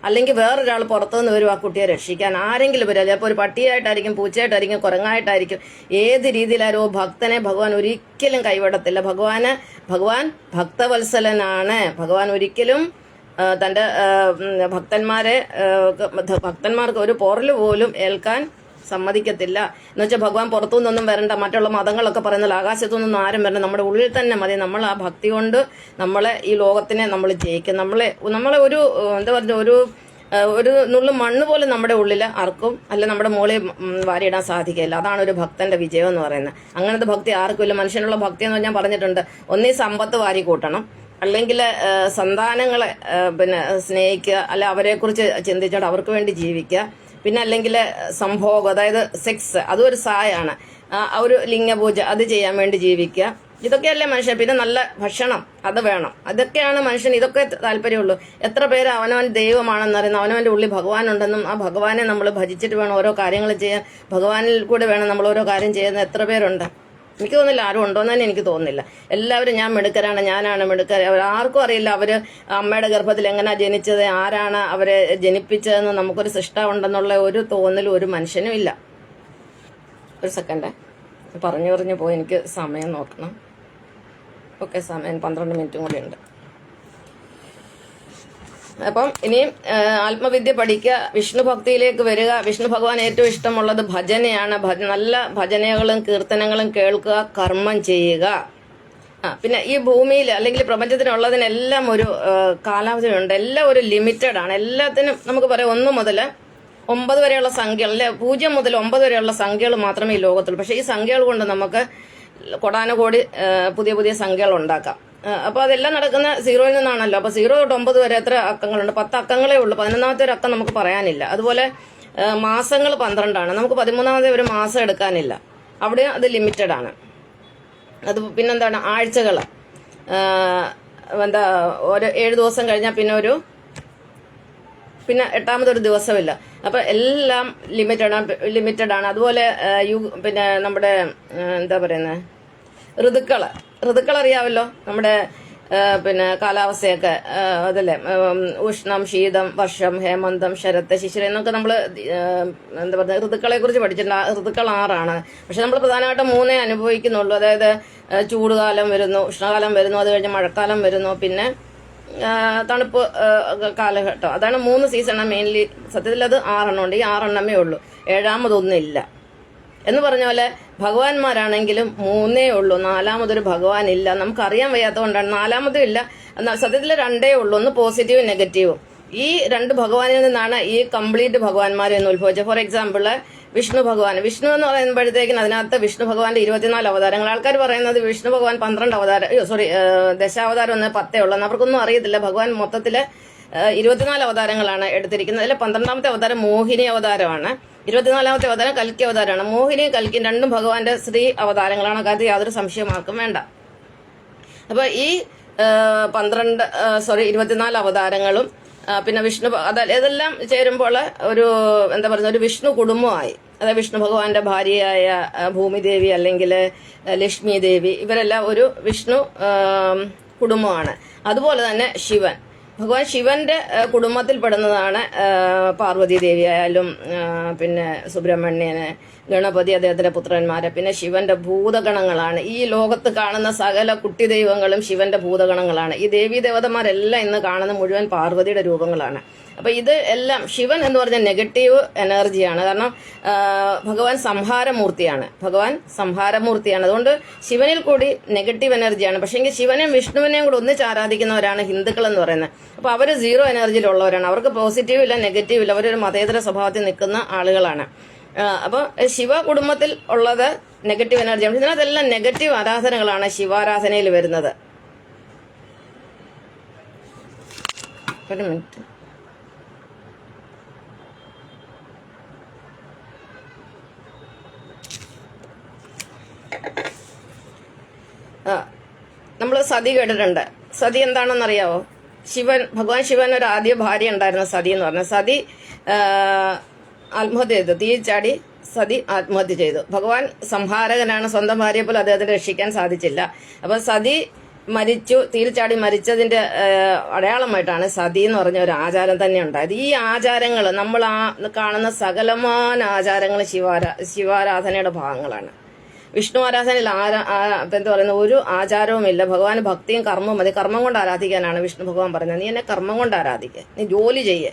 അല്ലെങ്കിൽ വേറൊരാൾ പുറത്തുനിന്ന് വരും ആ കുട്ടിയെ രക്ഷിക്കാൻ, ആരെങ്കിലും വരും. ചിലപ്പോൾ ഒരു പട്ടിയായിട്ടായിരിക്കും, പൂച്ചയായിട്ടായിരിക്കും, കുരങ്ങായിട്ടായിരിക്കും. ഏത് രീതിയിലാരോ ഭക്തനെ ഭഗവാൻ ഒരിക്കലും കൈവിടത്തില്ല. ഭഗവാൻ ഭക്തവത്സലനാണ്. ഭഗവാൻ ഒരിക്കലും തൻ്റെ ഭക്തന്മാർക്ക് ഒരു പോറൽ പോലും ഏൽക്കാൻ സമ്മതിക്കത്തില്ല. എന്ന് വെച്ചാൽ ഭഗവാൻ പുറത്തുനിന്നൊന്നും വരണ്ട, മറ്റുള്ള മതങ്ങളൊക്കെ പറയുന്നത് ആകാശത്തുനിന്നൊന്നും ആരും വരണ്ട, നമ്മുടെ ഉള്ളിൽ തന്നെ മതി. നമ്മൾ ആ ഭക്തി കൊണ്ട് നമ്മളെ ഈ ലോകത്തിനെ നമ്മൾ ജയിക്കും. നമ്മളെ ഒരു എന്താ പറയുക, ഒരു നുള്ളു മണ്ണ് പോലും നമ്മുടെ ഉള്ളിൽ ആർക്കും അല്ല നമ്മുടെ മോളെ വാരിയിടാൻ സാധിക്കില്ല. അതാണ് ഒരു ഭക്തന്റെ വിജയം എന്ന് പറയുന്നത്. അങ്ങനത്തെ ഭക്തി ആർക്കുമില്ല. മനുഷ്യനുള്ള ഭക്തി എന്ന് ഞാൻ പറഞ്ഞിട്ടുണ്ട്. ഒന്നീ സമ്പത്ത് വാരി കൂട്ടണം, അല്ലെങ്കിൽ സന്താനങ്ങളെ പിന്നെ സ്നേഹിക്കുക, അല്ല അവരെക്കുറിച്ച് ചിന്തിച്ചോണ്ട് അവർക്ക് വേണ്ടി ജീവിക്കുക. പിന്നെ അല്ലെങ്കിൽ സംഭോഗം, അതായത് സെക്സ്, അതും ഒരു സായാണ്. ഒരു ലിംഗപൂജ അത് ചെയ്യാൻ വേണ്ടി ജീവിക്കുക. ഇതൊക്കെയല്ലേ മനുഷ്യൻ. പിന്നെ നല്ല ഭക്ഷണം അത് വേണം. അതൊക്കെയാണ് മനുഷ്യൻ. ഇതൊക്കെ താല്പര്യമുള്ളൂ. എത്ര പേര് അവനവൻ ദൈവമാണെന്നറിയുന്നു, അവനവൻ്റെ ഉള്ളിൽ ഭഗവാനുണ്ടെന്നും ആ ഭഗവാനെ നമ്മൾ ഭജിച്ചിട്ട് വേണം ഓരോ കാര്യങ്ങൾ ചെയ്യാൻ. ഭഗവാനിൽ കൂടെ വേണം നമ്മൾ ഓരോ കാര്യം ചെയ്യുന്ന എത്ര പേരുണ്ട്? എനിക്ക് തോന്നുന്നില്ല ആരും ഉണ്ടോന്ന് തന്നെ എനിക്ക് തോന്നുന്നില്ല. എല്ലാവരും ഞാൻ മിടുക്കരാണ്, ഞാനാണ് മിടുക്കർ. ആർക്കും അറിയില്ല അവര് അമ്മയുടെ ഗർഭത്തിൽ എങ്ങനെ ജനിച്ചത്, ആരാണ് അവരെ ജനിപ്പിച്ചതെന്ന് നമുക്കൊരു സൃഷ്ടാവുണ്ടെന്നുള്ള ഒരു തോന്നലും ഒരു മനുഷ്യനും ഇല്ല. ഒരു സെക്കൻഡ്, പറഞ്ഞു പോയി. എനിക്ക് സമയം നോക്കണം. ഓക്കെ, സമയം 12 മിനിറ്റും കൂടി ഉണ്ട്. അപ്പം ഇനിയും ആത്മവിദ്യ പഠിക്കുക, വിഷ്ണു ഭക്തിയിലേക്ക് വരിക. വിഷ്ണു ഭഗവാൻ ഏറ്റവും ഇഷ്ടമുള്ളത് ഭജനയാണ്. നല്ല ഭജനകളും കീർത്തനങ്ങളും കേൾക്കുക, കർമ്മം ചെയ്യുക. പിന്നെ ഈ ഭൂമിയിൽ അല്ലെങ്കിൽ പ്രപഞ്ചത്തിനുള്ളതിനെല്ലാം ഒരു കാലാവധിയുണ്ട്. എല്ലാം ഒരു ലിമിറ്റഡ് ആണ്. എല്ലാത്തിനും നമുക്ക് പറയാം 1 മുതൽ 9 വരെയുള്ള സംഖ്യകൾ, അല്ലെ 0 മുതൽ 9 വരെയുള്ള സംഖ്യകൾ മാത്രമേ ഈ ലോകത്തുള്ളൂ. പക്ഷെ ഈ സംഖ്യകൾ കൊണ്ട് നമുക്ക് കൊടാനുകോടി പുതിയ സംഖ്യകൾ ഉണ്ടാക്കാം. അപ്പോൾ അതെല്ലാം നടക്കുന്ന 0യിൽ നിന്നാണല്ലോ. അപ്പോൾ 0 തൊട്ട് 9 വരെ എത്ര അക്കങ്ങളുണ്ട്? 10 അക്കങ്ങളേ ഉള്ളൂ. 11ാമത്തെ ഒരു അക്കം നമുക്ക് പറയാനില്ല. അതുപോലെ മാസങ്ങൾ 12 നമുക്ക് 13ാമത്തെ ഒരു മാസം എടുക്കാനില്ല. അവിടെ അത് ലിമിറ്റഡ് ആണ്. അത് പിന്നെന്താണ്, ആഴ്ചകൾ ഒരു 7 ദിവസം കഴിഞ്ഞാൽ പിന്നെ 8ാമതൊരു ദിവസമില്ല. അപ്പം എല്ലാം ലിമിറ്റഡ് ആണ്. അതുപോലെ പിന്നെ നമ്മുടെ എന്താ പറയുന്നത്, ഋതുക്കൾ അറിയാമല്ലോ. നമ്മുടെ പിന്നെ കാലാവസ്ഥയൊക്കെ അതല്ലേ, ഉഷ്ണം, ശീതം, വർഷം, ഹേമന്തം, ശരത്ത്, ശിശിരം എന്നൊക്കെ നമ്മൾ എന്താ പറയുക ഋതുക്കളെ കുറിച്ച് പഠിച്ചിട്ടുണ്ട്. ഋതുക്കൾ 6 പക്ഷെ നമ്മൾ പ്രധാനമായിട്ടും 3 അനുഭവിക്കുന്നുള്ളൂ. അതായത് ചൂടുകാലം വരുന്നു, ഉഷ്ണകാലം വരുന്നു, അത് കഴിഞ്ഞ് മഴക്കാലം വരുന്നു, പിന്നെ തണുപ്പ് കാലഘട്ടം. അതാണ് 3 സീസണാണ് മെയിൻലി. സത്യത്തിൽ അത് 6 ഉണ്ട്. ഈ 6 ഉള്ളൂ. 7ാമതൊന്നുമില്ല. എന്ന് പറഞ്ഞ പോലെ ഭഗവാന്മാരാണെങ്കിലും മൂന്നേ ഉള്ളൂ, നാലാമതൊരു ഭഗവാൻ ഇല്ല. നമുക്കറിയാൻ വയ്യാത്തതുകൊണ്ടാണ്. നാലാമതും ഇല്ല, എന്നാൽ സത്യത്തിൽ രണ്ടേ ഉള്ളൂ, ഒന്ന് പോസിറ്റീവും നെഗറ്റീവും. ഈ രണ്ട് ഭഗവാനിൽ നിന്നാണ് ഈ കംപ്ലീറ്റ് ഭഗവാന്മാർ എന്ന് ഉത്ഭവിച്ചത്. ഫോർ എക്സാമ്പിൾ വിഷ്ണു ഭഗവാൻ. വിഷ്ണു എന്ന് പറയുമ്പോഴത്തേക്കും അതിനകത്ത് വിഷ്ണു ഭഗവാന്റെ 24 അവതാരങ്ങൾ. ആൾക്കാർ പറയുന്നത് വിഷ്ണു ഭഗവാൻ 12 അവതാരം, ദശാവതാരം ഒന്ന് 10 ഉള്ളൂ. അവർക്കൊന്നും അറിയത്തില്ല. ഭഗവാൻ മൊത്തത്തില് 24 അവതാരങ്ങളാണ് എടുത്തിരിക്കുന്നത്. അതിൽ 12ാമത്തെ അവതാരം മോഹിനി അവതാരമാണ്. 24ാമത്തെ അവതാരം കൽക്കി അവതാരമാണ്. മോഹിനിയും കൽക്കിയും രണ്ടും ഭഗവാന്റെ സ്ത്രീ അവതാരങ്ങളാണ്. കാര്യത്തിൽ യാതൊരു സംശയമാർക്കും വേണ്ട. അപ്പൊ ഈ 24 അവതാരങ്ങളും പിന്നെ വിഷ്ണു ഇതെല്ലാം ചേരുമ്പോൾ ഒരു എന്താ പറയുക, ഒരു വിഷ്ണു കുടുംബമായി. അതായത് വിഷ്ണു ഭഗവാന്റെ ഭാര്യയായ ഭൂമിദേവി അല്ലെങ്കിൽ ലക്ഷ്മി ദേവി, ഇവരെല്ലാം ഒരു വിഷ്ണു കുടുംബമാണ്. അതുപോലെ തന്നെ ശിവൻ, ഭഗവാൻ ശിവന്റെ കുടുംബത്തിൽപ്പെടുന്നതാണ് പാർവതി ദേവി ആയാലും പിന്നെ സുബ്രഹ്മണ്യന്, ഗണപതി, അദ്ദേഹത്തിന്റെ പുത്രന്മാരെ, പിന്നെ ശിവന്റെ ഭൂതഗണങ്ങളാണ്. ഈ ലോകത്ത് കാണുന്ന സകല കുട്ടി ദൈവങ്ങളും ശിവന്റെ ഭൂതഗണങ്ങളാണ്. ഈ ദേവീ ദേവതമാരെല്ലാം ഇന്ന് കാണുന്ന മുഴുവൻ പാർവതിയുടെ രൂപങ്ങളാണ്. അപ്പൊ ഇത് എല്ലാം ശിവൻ എന്ന് പറഞ്ഞ നെഗറ്റീവ് എനർജിയാണ്. കാരണം ഭഗവാൻ സംഹാരമൂർത്തിയാണ്. അതുകൊണ്ട് ശിവനിൽ കൂടി നെഗറ്റീവ് എനർജിയാണ്. പക്ഷെങ്കിൽ ശിവനെയും വിഷ്ണുവിനെയും കൂടി ഒന്നിച്ച് ആരാധിക്കുന്നവരാണ് ഹിന്ദുക്കൾ എന്ന് പറയുന്നത്. അപ്പൊ അവര് 0 എനർജിയിലുള്ളവരാണ്. അവർക്ക് പോസിറ്റീവ് ഇല്ല, നെഗറ്റീവ് ഇല്ല. അവരൊരു മതേതര സ്വഭാവത്തിൽ നിൽക്കുന്ന ആളുകളാണ്. അപ്പൊ ശിവ കുടുംബത്തിൽ ഉള്ളത് നെഗറ്റീവ് എനർജിയാണ്. ഇതിനകത്തെല്ലാം നെഗറ്റീവ് ആരാധനകളാണ് ശിവാരാധനയിൽ വരുന്നത്. ഒരു മിനിറ്റ്. നമ്മൾ സതി കേട്ടിട്ടുണ്ട്. സതി എന്താണെന്നറിയാവോ? ഭഗവാൻ ശിവൻ ഒരു ആദ്യ ഭാര്യ ഉണ്ടായിരുന്ന സതി എന്ന് പറഞ്ഞ സതി ആത്മഹത്യ ചെയ്തു. തീ ചാടി സതി ആത്മഹത്യ ചെയ്തു. ഭഗവാൻ സംഹാരകനാണ്. സ്വന്തം ഭാര്യയെ പോലും അദ്ദേഹത്തിന് രക്ഷിക്കാൻ സാധിച്ചില്ല. അപ്പൊ സതി മരിച്ചു, തീയിൽ ചാടി മരിച്ചതിന്റെ അടയാളമായിട്ടാണ് സതി എന്ന് പറഞ്ഞ ഒരു ആചാരം തന്നെ ഉണ്ടായത്. ഈ ആചാരങ്ങൾ, നമ്മൾ കാണുന്ന സകലമാന ആചാരങ്ങൾ ശിവാരാധനയുടെ ഭാഗങ്ങളാണ്. വിഷ്ണു ആരാധനയിൽ എന്താ പറയുന്ന ഒരു ആചാരവുമില്ല. ഭഗവാന് ഭക്തിയും കർമ്മവും മതി. കർമ്മം കൊണ്ട് ആരാധിക്കാനാണ് വിഷ്ണു ഭഗവാൻ പറയുന്നത്. നീ എന്നെ കർമ്മം കൊണ്ട് ആരാധിക്കുക, നീ ജോലി ചെയ്യേ.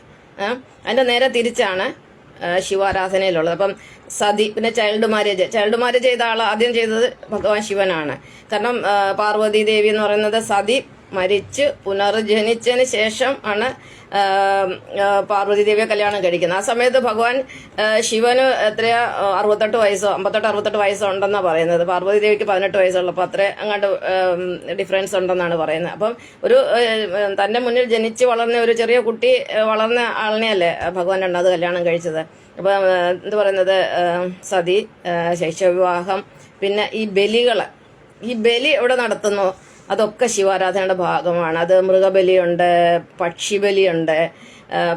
അതിന്റെ നേരെ തിരിച്ചാണ് ശിവാരാധനയിലുള്ളത്. അപ്പം സതി, പിന്നെ ചൈൽഡ് മാരേജ് ചെയ്ത ആൾ ആദ്യം ചെയ്തത് ഭഗവാൻ ശിവനാണ്. കാരണം പാർവതി ദേവി എന്ന് പറയുന്നത് സതി മരിച്ച് പുനർജനിച്ചതിന് ശേഷം ആണ് പാർവതി ദേവിയെ കല്യാണം കഴിക്കുന്നത്. ആ സമയത്ത് ഭഗവാൻ ശിവന് എത്രയാ 68 വയസ്സോ 58-68 വയസ്സോ ഉണ്ടെന്നാ പറയുന്നത്. പാർവതി ദേവിക്ക് 18 വയസ്സുള്ളപ്പോൾ അത്ര അങ്ങോട്ട് ഡിഫറൻസ് ഉണ്ടെന്നാണ് പറയുന്നത്. അപ്പം ഒരു തന്റെ മുന്നിൽ ജനിച്ച് വളർന്ന ഒരു ചെറിയ കുട്ടി വളർന്ന ആളിനെയല്ലേ ഭഗവാൻ രണ്ടാമത് കല്യാണം കഴിച്ചത്. അപ്പൊ എന്താ പറയുന്നത്, സതി, ശൈശവവിവാഹം, പിന്നെ ഈ ബലി എവിടെ നടത്തുന്നു അതൊക്കെ ശിവാരാധനയുടെ ഭാഗമാണ്. അത് മൃഗബലിയുണ്ട്, പക്ഷിബലിയുണ്ട്,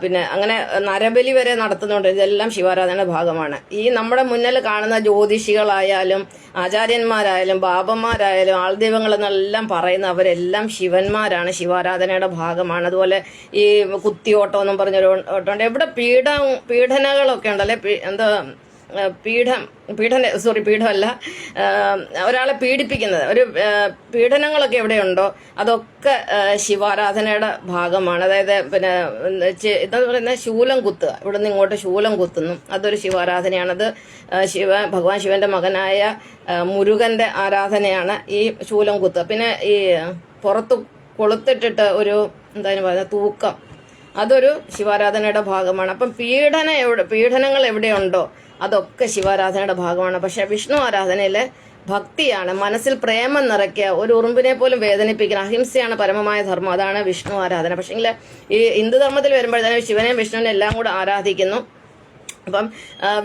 പിന്നെ അങ്ങനെ നരബലി വരെ നടത്തുന്നുണ്ട്. ഇതെല്ലാം ശിവാരാധനയുടെ ഭാഗമാണ്. ഈ നമ്മുടെ മുന്നിൽ കാണുന്ന ജ്യോതിഷികളായാലും ആചാര്യന്മാരായാലും ബാബന്മാരായാലും ആൾദൈവങ്ങൾ എന്നെല്ലാം പറയുന്ന അവരെല്ലാം ശിവന്മാരാണ്, ശിവാരാധനയുടെ ഭാഗമാണ്. അതുപോലെ ഈ കുത്തിയോട്ടം എന്നും പറഞ്ഞൊരു ഓട്ടമുണ്ട്. എവിടെ പീഡനകളൊക്കെ ഉണ്ടല്ലേ, പീഠമല്ല, ഒരാളെ പീഡിപ്പിക്കുന്നത്, ഒരു പീഡനങ്ങളൊക്കെ എവിടെയുണ്ടോ അതൊക്കെ ശിവാരാധനയുടെ ഭാഗമാണ്. അതായത് പിന്നെ എന്താ പറയുന്നത്, ശൂലം കുത്തുക, ഇവിടെ നിന്ന് ഇങ്ങോട്ട് ശൂലം കുത്തുന്നു, അതൊരു ശിവാരാധനയാണ്. അത് ഭഗവാൻ ശിവന്റെ മകനായ മുരുകന്റെ ആരാധനയാണ് ഈ ശൂലം കുത്തുക. പിന്നെ ഈ പുറത്ത് കൊളുത്തിട്ടിട്ട് ഒരു എന്താ പറയുക, തൂക്കം, അതൊരു ശിവാരാധനയുടെ ഭാഗമാണ്. അപ്പം പീഡനങ്ങൾ എവിടെയുണ്ടോ അതൊക്കെ ശിവാരാധനയുടെ ഭാഗമാണ്. പക്ഷെ വിഷ്ണു ആരാധനയിലെ ഭക്തിയാണ്, മനസ്സിൽ പ്രേമം നിറയ്ക്കുക, ഒരു ഉറുമ്പിനെ പോലും വേദനിപ്പിക്കുന്ന അഹിംസയാണ് പരമമായ ധർമ്മം. അതാണ് വിഷ്ണു ആരാധന. പക്ഷെങ്കിൽ ഈ ഹിന്ദു ധർമ്മത്തിൽ വരുമ്പോഴത്തേനും ശിവനെയും വിഷ്ണുവിനെ എല്ലാം കൂടെ ആരാധിക്കുന്നു. അപ്പം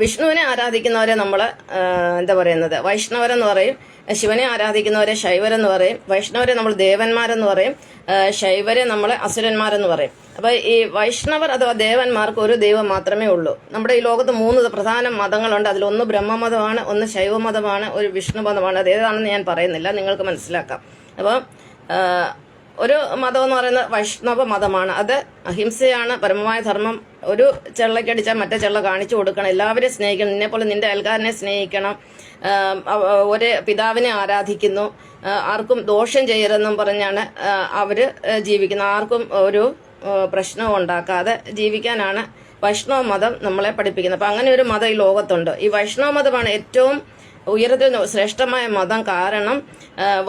വിഷ്ണുവിനെ ആരാധിക്കുന്നവരെ നമ്മൾ എന്താ പറയുന്നത്, വൈഷ്ണവരെന്ന് പറയും. ശിവനെ ആരാധിക്കുന്നവരെ ശൈവരെന്ന് പറയും. വൈഷ്ണവരെ നമ്മൾ ദേവന്മാരെന്ന് പറയും. ശൈവരെ നമ്മൾ അസുരന്മാരെന്ന് പറയും. അപ്പൊ ഈ വൈഷ്ണവർ അഥവാ ദേവന്മാർക്ക് ഒരു ദൈവം മാത്രമേ ഉള്ളൂ. നമ്മുടെ ഈ ലോകത്ത് 3 പ്രധാന മതങ്ങളുണ്ട്. അതിലൊന്ന് ബ്രഹ്മമതമാണ്, ഒന്ന് ശൈവമതമാണ്, ഒരു വിഷ്ണു മതമാണ്. അത് ഏതാണെന്ന് ഞാൻ പറയുന്നില്ല, നിങ്ങൾക്ക് മനസ്സിലാക്കാം. അപ്പം ഒരു മതം എന്ന് പറയുന്നത് വൈഷ്ണവ മതമാണ്. അത് അഹിംസയാണ്, പരമമായ ധർമ്മം. ഒരു ചെള്ളക്കടിച്ചാൽ മറ്റേ ചെള്ള കാണിച്ചു കൊടുക്കണം, എല്ലാവരെയും സ്നേഹിക്കണം, നിന്നെ പോലെ നിന്റെ അയൽക്കാരനെ സ്നേഹിക്കണം, ഒരു പിതാവിനെ ആരാധിക്കുന്നു, ആർക്കും ദോഷം ചെയ്യരുതെന്നും പറഞ്ഞാണ് അവര് ജീവിക്കുന്നത്. ആർക്കും ഒരു പ്രശ്നവും ഉണ്ടാക്കാതെ ജീവിക്കാനാണ് വൈഷ്ണവ മതം നമ്മളെ പഠിപ്പിക്കുന്നത്. അപ്പം അങ്ങനെ ഒരു മതം ഈ ലോകത്തുണ്ട്. ഈ വൈഷ്ണവ മതമാണ് ഏറ്റവും ഉയരത്തിൽ ശ്രേഷ്ഠമായ മതം. കാരണം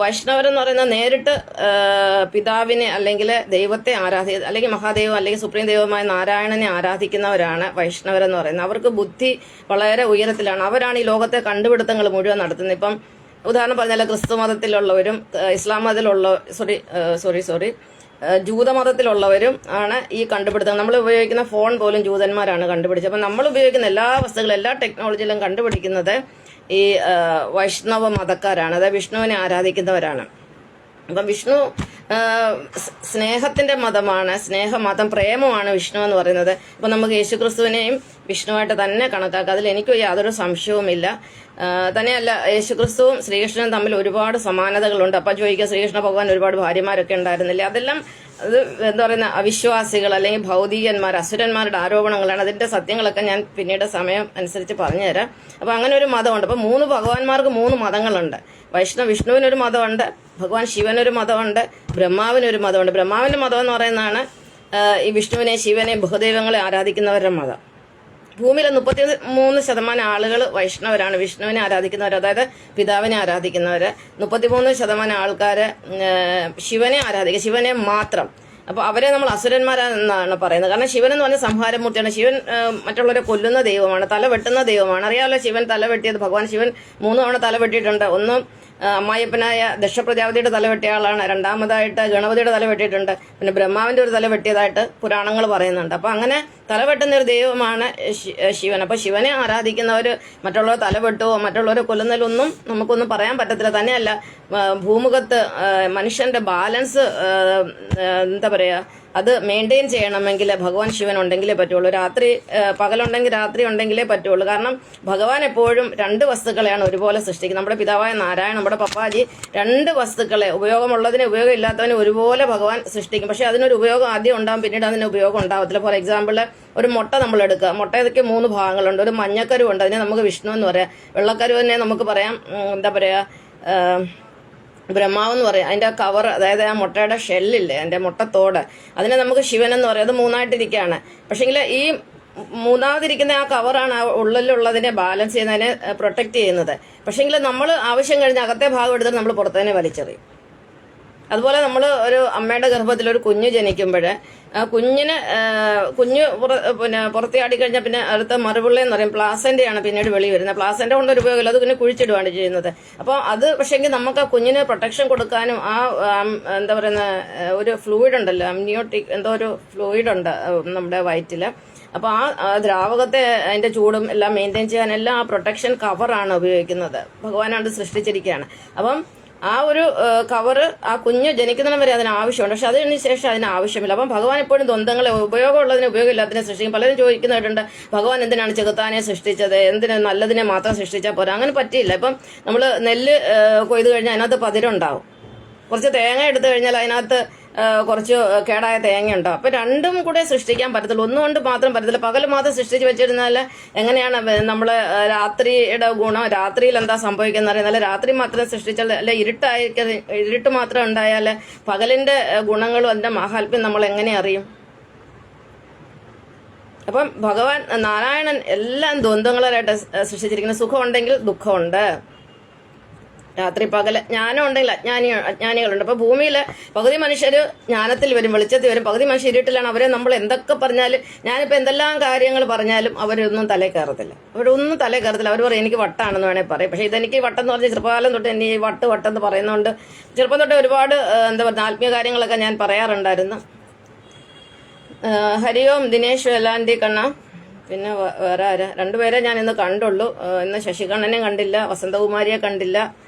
വൈഷ്ണവരെന്ന് പറയുന്നത് നേരിട്ട് പിതാവിനെ അല്ലെങ്കിൽ ദൈവത്തെ അല്ലെങ്കിൽ മഹാദൈവം അല്ലെങ്കിൽ സുപ്രീം ദൈവമായ നാരായണനെ ആരാധിക്കുന്നവരാണ് വൈഷ്ണവരെന്ന് പറയുന്നത്. അവർക്ക് ബുദ്ധി വളരെ ഉയരത്തിലാണ്. അവരാണ് ഈ ലോകത്തെ കണ്ടുപിടുത്തങ്ങൾ മുഴുവൻ നടത്തുന്നത്. ഇപ്പം ഉദാഹരണം പറഞ്ഞാൽ ക്രിസ്തു മതത്തിലുള്ളവരും ഇസ്ലാം മതത്തിലുള്ള ജൂതമതത്തിലുള്ളവരും ആണ് ഈ കണ്ടുപിടുത്തങ്ങൾ. നമ്മൾ ഉപയോഗിക്കുന്ന ഫോൺ പോലും ജൂതന്മാരാണ് കണ്ടുപിടിച്ചത്. അപ്പം നമ്മൾ ഉപയോഗിക്കുന്ന എല്ലാ വസ്തുക്കളും എല്ലാ ടെക്നോളജിയിലും കണ്ടുപിടിക്കുന്നത് ഈ വൈഷ്ണവ മതക്കാരാണ്, അതായത് വിഷ്ണുവിനെ ആരാധിക്കുന്നവരാണ്. അപ്പം വിഷ്ണു സ്നേഹത്തിന്റെ മതമാണ്, സ്നേഹമതം, പ്രേമമാണ് വിഷ്ണു എന്ന് പറയുന്നത്. അപ്പം നമുക്ക് യേശുക്രിസ്തുവിനെയും വിഷ്ണുവായിട്ട് തന്നെ കണക്കാക്കാം. അതിൽ എനിക്ക് യാതൊരു സംശയവുമില്ല. തന്നെയല്ല, യേശുക്രിസ്തുവും ശ്രീകൃഷ്ണനും തമ്മിൽ ഒരുപാട് സമാനതകളുണ്ട്. അപ്പം ചോദിക്കുക, ശ്രീകൃഷ്ണ ഭഗവാൻ ഒരുപാട് ഭാര്യമാരൊക്കെ ഉണ്ടായിരുന്നില്ലേ? അതെല്ലാം അത് എന്താ പറയുന്ന അവിശ്വാസികൾ അല്ലെങ്കിൽ ഭൗതികന്മാർ, അസുരന്മാരുടെ ആരോപണങ്ങളാണ്. അതിന്റെ സത്യങ്ങളൊക്കെ ഞാൻ പിന്നീട് സമയം അനുസരിച്ച് പറഞ്ഞുതരാം. അപ്പൊ അങ്ങനെ ഒരു മതമുണ്ട്. അപ്പൊ 3 ഭഗവാന്മാർക്ക് 3 മതങ്ങളുണ്ട്. വിഷ്ണുവിനൊരു മതമുണ്ട്, ഭഗവാൻ ശിവനൊരു മതമുണ്ട്, ബ്രഹ്മാവിനൊരു മതമുണ്ട്. ബ്രഹ്മാവിന്റെ മതം എന്ന് പറയുന്നതാണ് ഈ വിഷ്ണുവിനെ, ശിവനെ, ബഹുദൈവങ്ങളെ ആരാധിക്കുന്നവരുടെ മതം. ഭൂമിയിലെ 33% ആളുകൾ വൈഷ്ണവരാണ്, വിഷ്ണുവിനെ ആരാധിക്കുന്നവർ, അതായത് പിതാവിനെ ആരാധിക്കുന്നവര്. 33% ആൾക്കാര് ശിവനെ ആരാധിക്കുക, ശിവനെ മാത്രം. അപ്പൊ അവരെ നമ്മൾ അസുരന്മാരെന്നാണ് പറയുന്നത്. കാരണം ശിവൻ എന്ന് പറഞ്ഞ സംഹാരമൂർത്തിയാണ്. ശിവൻ മറ്റുള്ളവരെ കൊല്ലുന്ന ദൈവമാണ്, തല വെട്ടുന്ന ദൈവമാണ്. അറിയാമല്ലോ ശിവൻ തല വെട്ടിയത്, ഭഗവാൻ ശിവൻ 3 തവണ തല വെട്ടിയിട്ടുണ്ട്. ഒന്ന് അമ്മായിപ്പനായ ദക്ഷ പ്രജാപതിയുടെ തല വെട്ടിയ ആളാണ്. രണ്ടാമതായിട്ട് ഗണപതിയുടെ തല വെട്ടിയിട്ടുണ്ട്. പിന്നെ ബ്രഹ്മാവിന്റെ ഒരു തല വെട്ടിയതായിട്ട് പുരാണങ്ങൾ പറയുന്നുണ്ട്. അപ്പൊ അങ്ങനെ തല വെട്ടുന്ന ഒരു ദൈവമാണ് ശിവൻ. അപ്പൊ ശിവനെ ആരാധിക്കുന്നവര് മറ്റുള്ളവർ തല വെട്ടുവോ മറ്റുള്ളവരെ കൊല്ലുന്നതിലൊന്നും നമുക്കൊന്നും പറയാൻ പറ്റത്തില്ല. തന്നെയല്ല, ഭൂമുഖത്ത് മനുഷ്യന്റെ ബാലൻസ് എന്താ പറയാ, അത് മെയിൻറ്റെയിൻ ചെയ്യണമെങ്കിൽ ഭഗവാൻ ശിവൻ ഉണ്ടെങ്കിലേ പറ്റുള്ളൂ. പകലുണ്ടെങ്കിൽ രാത്രി ഉണ്ടെങ്കിലേ പറ്റുള്ളൂ. കാരണം ഭഗവാൻ എപ്പോഴും 2 വസ്തുക്കളെയാണ് ഒരുപോലെ സൃഷ്ടിക്കുന്നത്. നമ്മുടെ പിതാവായ നാരായണൻ, നമ്മുടെ പപ്പാജി 2 വസ്തുക്കളെ, ഉപയോഗമുള്ളതിനെ ഉപയോഗം ഇല്ലാത്തതിനെ ഒരുപോലെ ഭഗവാൻ സൃഷ്ടിക്കും. പക്ഷെ അതിനൊരു ഉപയോഗം ആദ്യം ഉണ്ടാവും, പിന്നീട് അതിന് ഉപയോഗം ഉണ്ടാവത്തില്ല. ഫോർ എക്സാമ്പിൾ, ഒരു മുട്ട നമ്മൾ എടുക്കുക. മുട്ടയ്ക്ക് 3 ഭാഗങ്ങളുണ്ട്. ഒരു മഞ്ഞക്കരുവുണ്ട്, അതിനെ നമുക്ക് വിഷ്ണു എന്ന് പറയാം. വെള്ളക്കരുവിനെ നമുക്ക് പറയാം എന്താ പറയാ, ബ്രഹ്മാവെന്ന് പറയാം. അതിന്റെ കവർ, അതായത് ആ മുട്ടയുടെ ഷെല്ലില്ലേ, അതിന്റെ മുട്ടത്തോട്, അതിനെ നമുക്ക് ശിവൻ എന്ന് പറയാം. അത് 3ആയിട്ടിരിക്കുകയാണ്. പക്ഷെങ്കിൽ ഈ 3ാമതിരിക്കുന്ന ആ കവറാണ് ആ ഉള്ളിലുള്ളതിനെ ബാലൻസ് ചെയ്യുന്നതിനെ പ്രൊട്ടക്ട് ചെയ്യുന്നത്. പക്ഷെങ്കിൽ നമ്മൾ ആവശ്യം കഴിഞ്ഞ് അകത്തെ ഭാഗം എടുത്തിട്ട് നമ്മൾ പുറത്തേനെ വലിച്ചെറിയും. അതുപോലെ നമ്മൾ ഒരു അമ്മയുടെ ഗർഭത്തിൽ ഒരു കുഞ്ഞ് ജനിക്കുമ്പോൾ കുഞ്ഞ് പുറത്തിയാടി കഴിഞ്ഞാൽ പിന്നെ അടുത്ത മറുപിള്ള എന്ന് പറയും, പ്ലാസന്റയാണ് പിന്നീട് വെളി വരുന്നത്. പ്ലാസന്റ കൊണ്ടൊരു ഉപയോഗമില്ല, അത് പിന്നെ കുഴിച്ചിടുകയാണ് ചെയ്യുന്നത്. അപ്പോൾ അത് പക്ഷേങ്കിൽ നമുക്ക് ആ കുഞ്ഞിന് പ്രൊട്ടക്ഷൻ കൊടുക്കാനും ആ എന്താ പറയുന്ന ഒരു ഫ്ലൂയിഡ് ഉണ്ടല്ലോ, അമ്നിയോട്ടിക് എന്തോ ഒരു ഫ്ലൂയിഡ് ഉണ്ട് നമ്മുടെ വയറ്റിൽ. അപ്പോൾ ആ ദ്രാവകത്തെ അതിന്റെ ചൂടും എല്ലാം മെയിൻറ്റെയിൻ ചെയ്യാനെല്ലാം ആ പ്രൊട്ടക്ഷൻ കവറാണ് ഉപയോഗിക്കുന്നത്. ഭഗവാനാണ് സൃഷ്ടിച്ചിരിക്കുകയാണ്. അപ്പം ആ ഒരു കവറ് ആ കുഞ്ഞ് ജനിക്കുന്നതിന് വരെ അതിന് ആവശ്യമുണ്ട്. പക്ഷെ അതിന് ശേഷം അതിന് ആവശ്യമില്ല. അപ്പം ഭഗവാൻ എപ്പോഴും ദ്വന്ദ്ങ്ങളെ, ഉപയോഗമുള്ളതിനെ ഉപയോഗമില്ലാത്തതിനെ സൃഷ്ടിക്കും. പലരും ചോദിക്കുന്നവരുണ്ട്, ഭഗവാൻ എന്തിനാണ് ചെകുത്താനെ സൃഷ്ടിച്ചത്, എന്തിനാ നല്ലതിനെ മാത്രം സൃഷ്ടിച്ചാൽ പോരാ? അങ്ങനെ പറ്റിയില്ല. ഇപ്പം നമ്മൾ നെല്ല് കൊയ്ത് കഴിഞ്ഞാൽ അതിനകത്ത് പതിരുണ്ടാവും. കുറച്ച് തേങ്ങ എടുത്തു കഴിഞ്ഞാൽ അതിനകത്ത് കുറച്ച് കേടായ തേങ്ങ ഉണ്ടാവും. അപ്പൊ 2ഉം കൂടെ സൃഷ്ടിക്കാൻ പറ്റത്തില്ല, ഒന്നുകൊണ്ട് മാത്രം പറ്റത്തില്ല. പകൽ മാത്രം സൃഷ്ടിച്ച് വെച്ചിരുന്നാൽ എങ്ങനെയാണ് നമ്മള് രാത്രിയുടെ ഗുണം, രാത്രിയിൽ എന്താ സംഭവിക്കുന്നത് അറിയാം. രാത്രി മാത്രം സൃഷ്ടിച്ചാൽ, അല്ലെ ഇരുട്ട് മാത്രം ഉണ്ടായാൽ പകലിന്റെ ഗുണങ്ങളും അതിന്റെ മഹാത്മ്യം നമ്മൾ എങ്ങനെ അറിയും? അപ്പം ഭഗവാൻ നാരായണൻ എല്ലാം ദ്വന്ദ്ങ്ങളായിട്ട് സൃഷ്ടിച്ചിരിക്കുന്ന. സുഖമുണ്ടെങ്കിൽ ദുഃഖമുണ്ട്, രാത്രി പകല്. ജ്ഞാനം ഉണ്ടെങ്കിൽ അജ്ഞാനികളുണ്ട്. അപ്പൊ ഭൂമിയില് പകുതി മനുഷ്യര് ജ്ഞാനത്തിൽ വരും, വെളിച്ചത്തിൽ വരും, പകുതി മനുഷ്യർ ഇരുട്ടിലാണ്. അവരെ നമ്മൾ എന്തൊക്കെ പറഞ്ഞാലും, ഞാനിപ്പോ എന്തെല്ലാം കാര്യങ്ങൾ പറഞ്ഞാലും അവരൊന്നും തലേ കയറത്തില്ല. അവരൊന്നും തലേ കയറത്തില്ല. അവർ പറയും എനിക്ക് വട്ടാണെന്ന് വേണേൽ പറയും. പക്ഷെ ഇതെനിക്ക് വട്ടം എന്ന് പറഞ്ഞാൽ ചെറുപ്പകാലം തൊട്ട് എന്നെ ഈ വട്ടെന്ന് പറയുന്നതുകൊണ്ട് ചെറുപ്പം തൊട്ട് ഒരുപാട് എന്താ പറയുക ആത്മീയ കാര്യങ്ങളൊക്കെ ഞാൻ പറയാറുണ്ടായിരുന്നു. ഹരിയോം ദിനേശ് വെലാൻഡി കണ്ണ. പിന്നെ വേറെ ആരാ, 2 പേരെ ഞാൻ ഇന്ന് കണ്ടുള്ളൂ. ഇന്ന് ശശികണ്ണനെ കണ്ടില്ല, വസന്തകുമാരിയെ കണ്ടില്ല.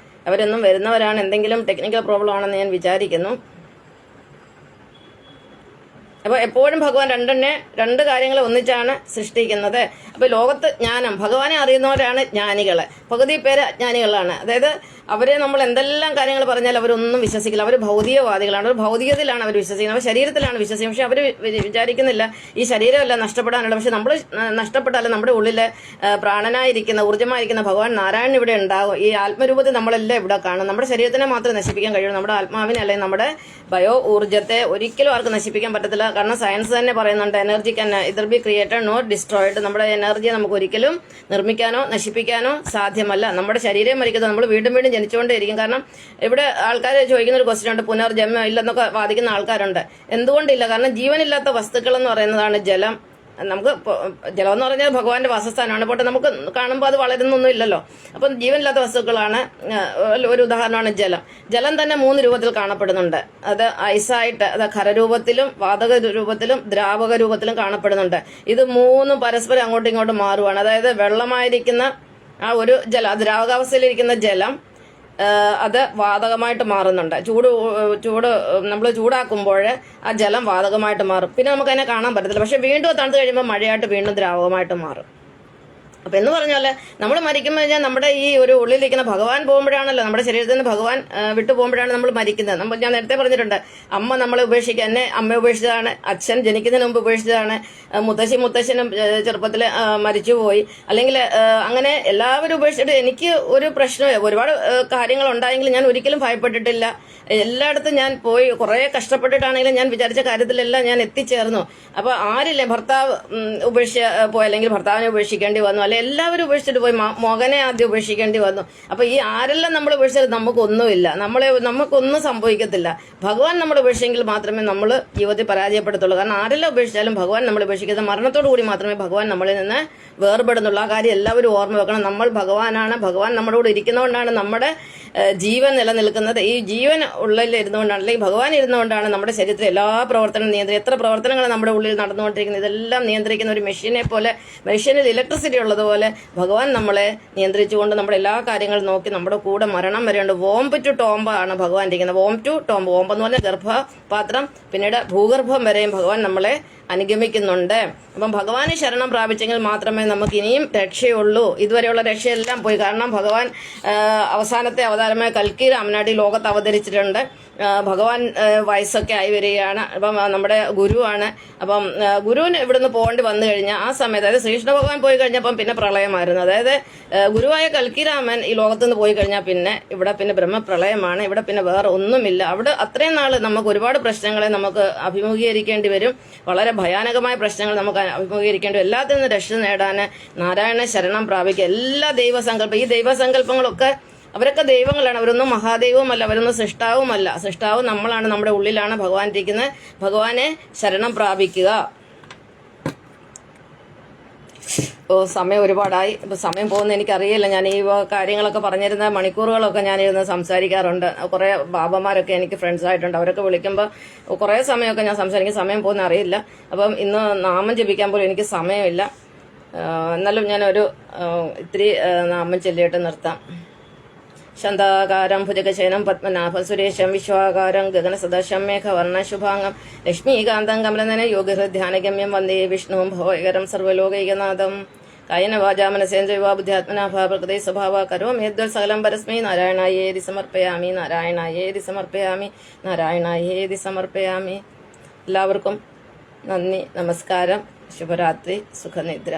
അവരൊന്നും വരുന്നവരാണ്. എന്തെങ്കിലും ടെക്നിക്കൽ പ്രോബ്ലം ആണെന്ന് ഞാൻ വിചാരിക്കുന്നു. അപ്പൊ എപ്പോഴും ഭഗവാൻ 2 കാര്യങ്ങളെ ഒന്നിച്ചാണ് സൃഷ്ടിക്കുന്നത്. അപ്പൊ ലോകത്ത് ജ്ഞാനം, ഭഗവാനെ അറിയുന്നവരാണ് ജ്ഞാനികള്. പകുതി പേര് അജ്ഞാനികളാണ്. അതായത് അവരെ നമ്മൾ എന്തെല്ലാം കാര്യങ്ങൾ പറഞ്ഞാൽ അവരൊന്നും വിശ്വസിക്കില്ല. അവർ ഭൗതികവാദികളാണ്. അവർ ഭൗതികതയിലാണ് അവർ വിശ്വസിക്കുന്നത്, അവർ ശരീരത്തിലാണ് വിശ്വസിക്കുന്നത്. പക്ഷെ അവർ വിചാരിക്കുന്നില്ല ഈ ശരീരമല്ല നഷ്ടപ്പെടാനുള്ള. പക്ഷെ നമ്മൾ നഷ്ടപ്പെട്ടാലും നമ്മുടെ ഉള്ളിലെ പ്രാണനായിരിക്കുന്ന, ഊർജ്ജമായിരിക്കുന്ന ഭഗവാൻ നാരായണൻ ഇവിടെ ഉണ്ടാകും. ഈ ആത്മരൂപത്തിൽ നമ്മളെല്ലാം ഇവിടെ കാണും. നമ്മുടെ ശരീരത്തിനെ മാത്രമേ നശിപ്പിക്കാൻ കഴിയുള്ളൂ. നമ്മുടെ ആത്മാവിനെ അല്ലെങ്കിൽ നമ്മുടെ ഊർജ്ജത്തെ ഒരിക്കലും ആർക്കും നശിപ്പിക്കാൻ പറ്റത്തില്ല. കാരണം സയൻസ് തന്നെ പറയുന്നുണ്ട് energy can either be created not destroyed. നമ്മുടെ എനർജിയെ നമുക്ക് ഒരിക്കലും നിർമ്മിക്കാനോ നശിപ്പിക്കാനോ സാധ്യമല്ല. നമ്മുടെ ശരീരം മരിക്കുന്നത് നമ്മൾ വീണ്ടും വീണ്ടും ജനിച്ചുകൊണ്ടേയിരിക്കും. കാരണം ഇവിടെ ആൾക്കാർ ചോദിക്കുന്ന ഒരു ക്വസ്റ്റ്യൻ ഉണ്ട്, പുനർജന്മം ഇല്ലെന്നൊക്കെ വാദിക്കുന്ന ആൾക്കാരുണ്ട്. എന്തുകൊണ്ടില്ല? കാരണം ജീവനില്ലാത്ത വസ്തുക്കൾ എന്ന് പറയുന്നതാണ് ജലം. നമുക്ക് ജലം എന്ന് പറഞ്ഞാൽ ഭഗവാന്റെ വാസസ്ഥാനമാണ്. പോട്ടെ, നമുക്ക് കാണുമ്പോൾ അത് വളരുന്നൊന്നും ഇല്ലല്ലോ. അപ്പം ജീവനില്ലാത്ത വസ്തുക്കളാണ്. ഒരു ഉദാഹരണമാണ് ജലം. ജലം തന്നെ 3 രൂപത്തിൽ കാണപ്പെടുന്നുണ്ട്. അത് ഐസായിട്ട്, അത് ഖരരൂപത്തിലും വാതക രൂപത്തിലും ദ്രാവക രൂപത്തിലും കാണപ്പെടുന്നുണ്ട്. ഇത് 3 പരസ്പരം അങ്ങോട്ടും ഇങ്ങോട്ടും മാറുവാണ്. അതായത് വെള്ളമായിരിക്കുന്ന ആ ഒരു ജലം, ദ്രാവകാവസ്ഥയിലിരിക്കുന്ന ജലം അത് വാതകമായിട്ട് മാറുന്നുണ്ട്. ചൂട് നമ്മൾ ചൂടാക്കുമ്പോൾ ആ ജലം വാതകമായിട്ട് മാറും. പിന്നെ നമുക്ക് അതിനെ കാണാൻ പറ്റത്തില്ല. പക്ഷെ വീണ്ടും തണുത്ത് കഴിയുമ്പോൾ മഴയായിട്ട് വീണ്ടും ദ്രാവകമായിട്ട് മാറും. അപ്പം എന്ന് പറഞ്ഞാൽ നമ്മൾ മരിക്കുമ്പോൾ കഴിഞ്ഞാൽ നമ്മുടെ ഈ ഒരു ഉള്ളിലിരിക്കുന്ന ഭഗവാൻ പോകുമ്പോഴാണല്ലോ, നമ്മുടെ ശരീരത്തിൽ നിന്ന് ഭഗവാൻ വിട്ടു പോകുമ്പോഴാണ് നമ്മൾ മരിക്കുന്നത്. ഞാൻ നേരത്തെ പറഞ്ഞിട്ടുണ്ട്, അമ്മ നമ്മളെ ഉപേക്ഷിക്കുക, എന്നെ അമ്മ ഉപേക്ഷിച്ചതാണ്, അച്ഛൻ ജനിക്കുന്നതിന് മുമ്പ് ഉപേക്ഷിച്ചതാണ്, മുത്തശ്ശനും ചെറുപ്പത്തിൽ മരിച്ചുപോയി, അല്ലെങ്കിൽ അങ്ങനെ എല്ലാവരും ഉപേക്ഷിച്ചിട്ട് എനിക്ക് ഒരു പ്രശ്നമില്ല. ഒരുപാട് കാര്യങ്ങൾ ഉണ്ടായെങ്കിലും ഞാൻ ഒരിക്കലും ഭയപ്പെട്ടിട്ടില്ല. എല്ലായിടത്തും ഞാൻ പോയി കുറേ കഷ്ടപ്പെട്ടിട്ടാണെങ്കിലും ഞാൻ വിചാരിച്ച കാര്യത്തിലെല്ലാം ഞാൻ എത്തിച്ചേർന്നു. അപ്പോൾ ആരില്ലേ, ഭർത്താവ് ഉപേക്ഷിച്ച് പോയി, അല്ലെങ്കിൽ ഭർത്താവിനെ ഉപേക്ഷിക്കേണ്ടി വന്നു, അല്ലെങ്കിൽ എല്ലാവരും ഉപേക്ഷിച്ചിട്ട് പോയി, മകനെ ആദ്യം ഉപേക്ഷിക്കേണ്ടി വന്നു. അപ്പൊ ഈ ആരെല്ലാം നമ്മൾ ഉപേക്ഷിച്ചാൽ നമുക്കൊന്നുമില്ല, നമുക്കൊന്നും സംഭവിക്കത്തില്ല. ഭഗവാൻ നമ്മൾ ഉപേക്ഷിച്ചെങ്കിൽ മാത്രമേ നമ്മൾ ജീവിതത്തിൽ പരാജയപ്പെടുത്തുള്ളൂ. കാരണം ആരെല്ലാം ഉപേക്ഷിച്ചാലും ഭഗവാൻ നമ്മൾ ഉപേക്ഷിക്കുന്നത് മരണത്തോടു കൂടി മാത്രമേ ഭഗവാൻ നമ്മളിൽ നിന്ന് വേർപെടുന്നുള്ളൂ. ആ കാര്യം എല്ലാവരും ഓർമ്മ വെക്കണം. നമ്മൾ ഭഗവാനാണ്, ഭഗവാൻ നമ്മുടെ കൂടെ ഇരിക്കുന്നതുകൊണ്ടാണ് നമ്മുടെ ജീവൻ നിലനിൽക്കുന്നത്. ഈ ജീവൻ ഉള്ളിൽ ഇരുന്നുകൊണ്ടാണ്, അല്ലെങ്കിൽ ഭഗവാൻ ഇരുന്നുകൊണ്ടാണ് നമ്മുടെ ശരീരത്തിൽ എല്ലാ പ്രവർത്തനവും എത്ര പ്രവർത്തനങ്ങൾ നമ്മുടെ ഉള്ളിൽ നടന്നുകൊണ്ടിരിക്കുന്നത്, ഇതെല്ലാം നിയന്ത്രിക്കുന്ന ഒരു മെഷീനെ പോലെ, മെഷീനിൽ ഇലക്ട്രിസിറ്റി ഉള്ളതുപോലെ ഭഗവാൻ നമ്മളെ നിയന്ത്രിച്ചുകൊണ്ട് നമ്മുടെ എല്ലാ കാര്യങ്ങളും നോക്കി നമ്മുടെ കൂടെ മരണം വരെയുണ്ട്. വോംബ് ടു ടോംബ് ആണ് ഭഗവാൻ ഇരിക്കുന്നത്. Warm to tomb. വോംബ് എന്ന് പറഞ്ഞാൽ ഗർഭപാത്രം, പിന്നീട് ഭൂഗർഭം വരെയും ഭഗവാൻ നമ്മളെ അനുഗമിക്കുന്നുണ്ട്. അപ്പം ഭഗവാനെ ശരണം പ്രാപിച്ചെങ്കിൽ മാത്രമേ നമുക്ക് ഇനിയും രക്ഷയുള്ളൂ. ഇതുവരെയുള്ള രക്ഷയെല്ലാം പോയി. കാരണം ഭഗവാൻ അവസാനത്തെ അവതാരമായ കൽക്കി രാമനാട്ടി ലോകത്ത് അവതരിച്ചിട്ടുണ്ട്. ഭഗവാൻ വയസ്സൊക്കെ ആയി വരികയാണ്. അപ്പം നമ്മുടെ ഗുരുവാണ്. അപ്പം ഗുരുവിന് ഇവിടുന്ന് പോകേണ്ടി വന്നു കഴിഞ്ഞാൽ ആ സമയത്ത്, അതായത് ശ്രീകൃഷ്ണ ഭഗവാൻ പോയി കഴിഞ്ഞപ്പം പിന്നെ പ്രളയമായിരുന്നു. അതായത് ഗുരുവായ കൽക്കിരാമൻ ഈ ലോകത്തുനിന്ന് പോയി കഴിഞ്ഞാൽ ഇവിടെ പിന്നെ ബ്രഹ്മപ്രളയമാണ്. ഇവിടെ പിന്നെ വേറെ ഒന്നുമില്ല. അവിടെ അത്രയും നാൾ നമുക്ക് ഒരുപാട് പ്രശ്നങ്ങളെ നമുക്ക് അഭിമുഖീകരിക്കേണ്ടി വരും. വളരെ ഭയാനകമായ പ്രശ്നങ്ങൾ നമുക്ക് അഭിമുഖീകരിക്കേണ്ടി വരും. എല്ലാത്തിൽ നിന്ന് രക്ഷ നേടാൻ നാരായണ ശരണം പ്രാപിക്കുക. എല്ലാ ദൈവസങ്കല്പം, ഈ ദൈവസങ്കല്പങ്ങളൊക്കെ അവരൊക്കെ ദൈവങ്ങളാണ്. അവരൊന്നും മഹാദൈവവുമല്ല, അവരൊന്നും സൃഷ്ടാവുമല്ല. സൃഷ്ടാവ് നമ്മളാണ്, നമ്മുടെ ഉള്ളിലാണ് ഭഗവാൻ ഇരിക്കുന്നത്. ഭഗവാനെ ശരണം പ്രാപിക്കുക. സമയം ഒരുപാടായി. ഇപ്പം സമയം പോകുന്ന എനിക്കറിയില്ല. ഞാൻ ഈ കാര്യങ്ങളൊക്കെ പറഞ്ഞിരുന്ന മണിക്കൂറുകളൊക്കെ ഞാനിരുന്ന് സംസാരിക്കാറുണ്ട്. കുറേ ബാബമാരൊക്കെ എനിക്ക് ഫ്രണ്ട്സായിട്ടുണ്ട്. അവരൊക്കെ വിളിക്കുമ്പോൾ കുറേ സമയമൊക്കെ ഞാൻ സംസാരിക്കും. സമയം പോകുന്ന അറിയില്ല. അപ്പം ഇന്ന് നാമം ജപിക്കാൻ പോലും എനിക്ക് സമയമില്ല. എന്നാലും ഞാനൊരു ഇത്തിരി നാമം ചൊല്ലിയിട്ട് നിർത്താം. ശാന്താകാരം ഭുജഗശയനം പത്മനാഭ സുരേശം വിശ്വാകാരം ഗഗനസദശം മേഘവർണ്ണ ശുഭാംഗം ലക്ഷ്മീകാന്തം കമലനന യോഗിഹൃദ്ധ്യാനഗമ്യം വന്ദേ വിഷ്ണുവും ഭവൈകരം സർവ്വലോകൈകനാഥം കായന വാചാ മനസേന്ദ്രിയ ബുദ്ധ്യാത്മനാഭ പ്രകൃതി സ്വഭാവ കരോമി യദ്വൽ സകലം പരസ്മൈ നാരായണായേതി സമർപ്പയാമി നാരായണായേതി സമർപ്പയാമി നാരായണായേതി സമർപ്പയാമി. എല്ലാവർക്കും നന്ദി, നമസ്കാരം, ശുഭരാത്രി, സുഖനിദ്ര.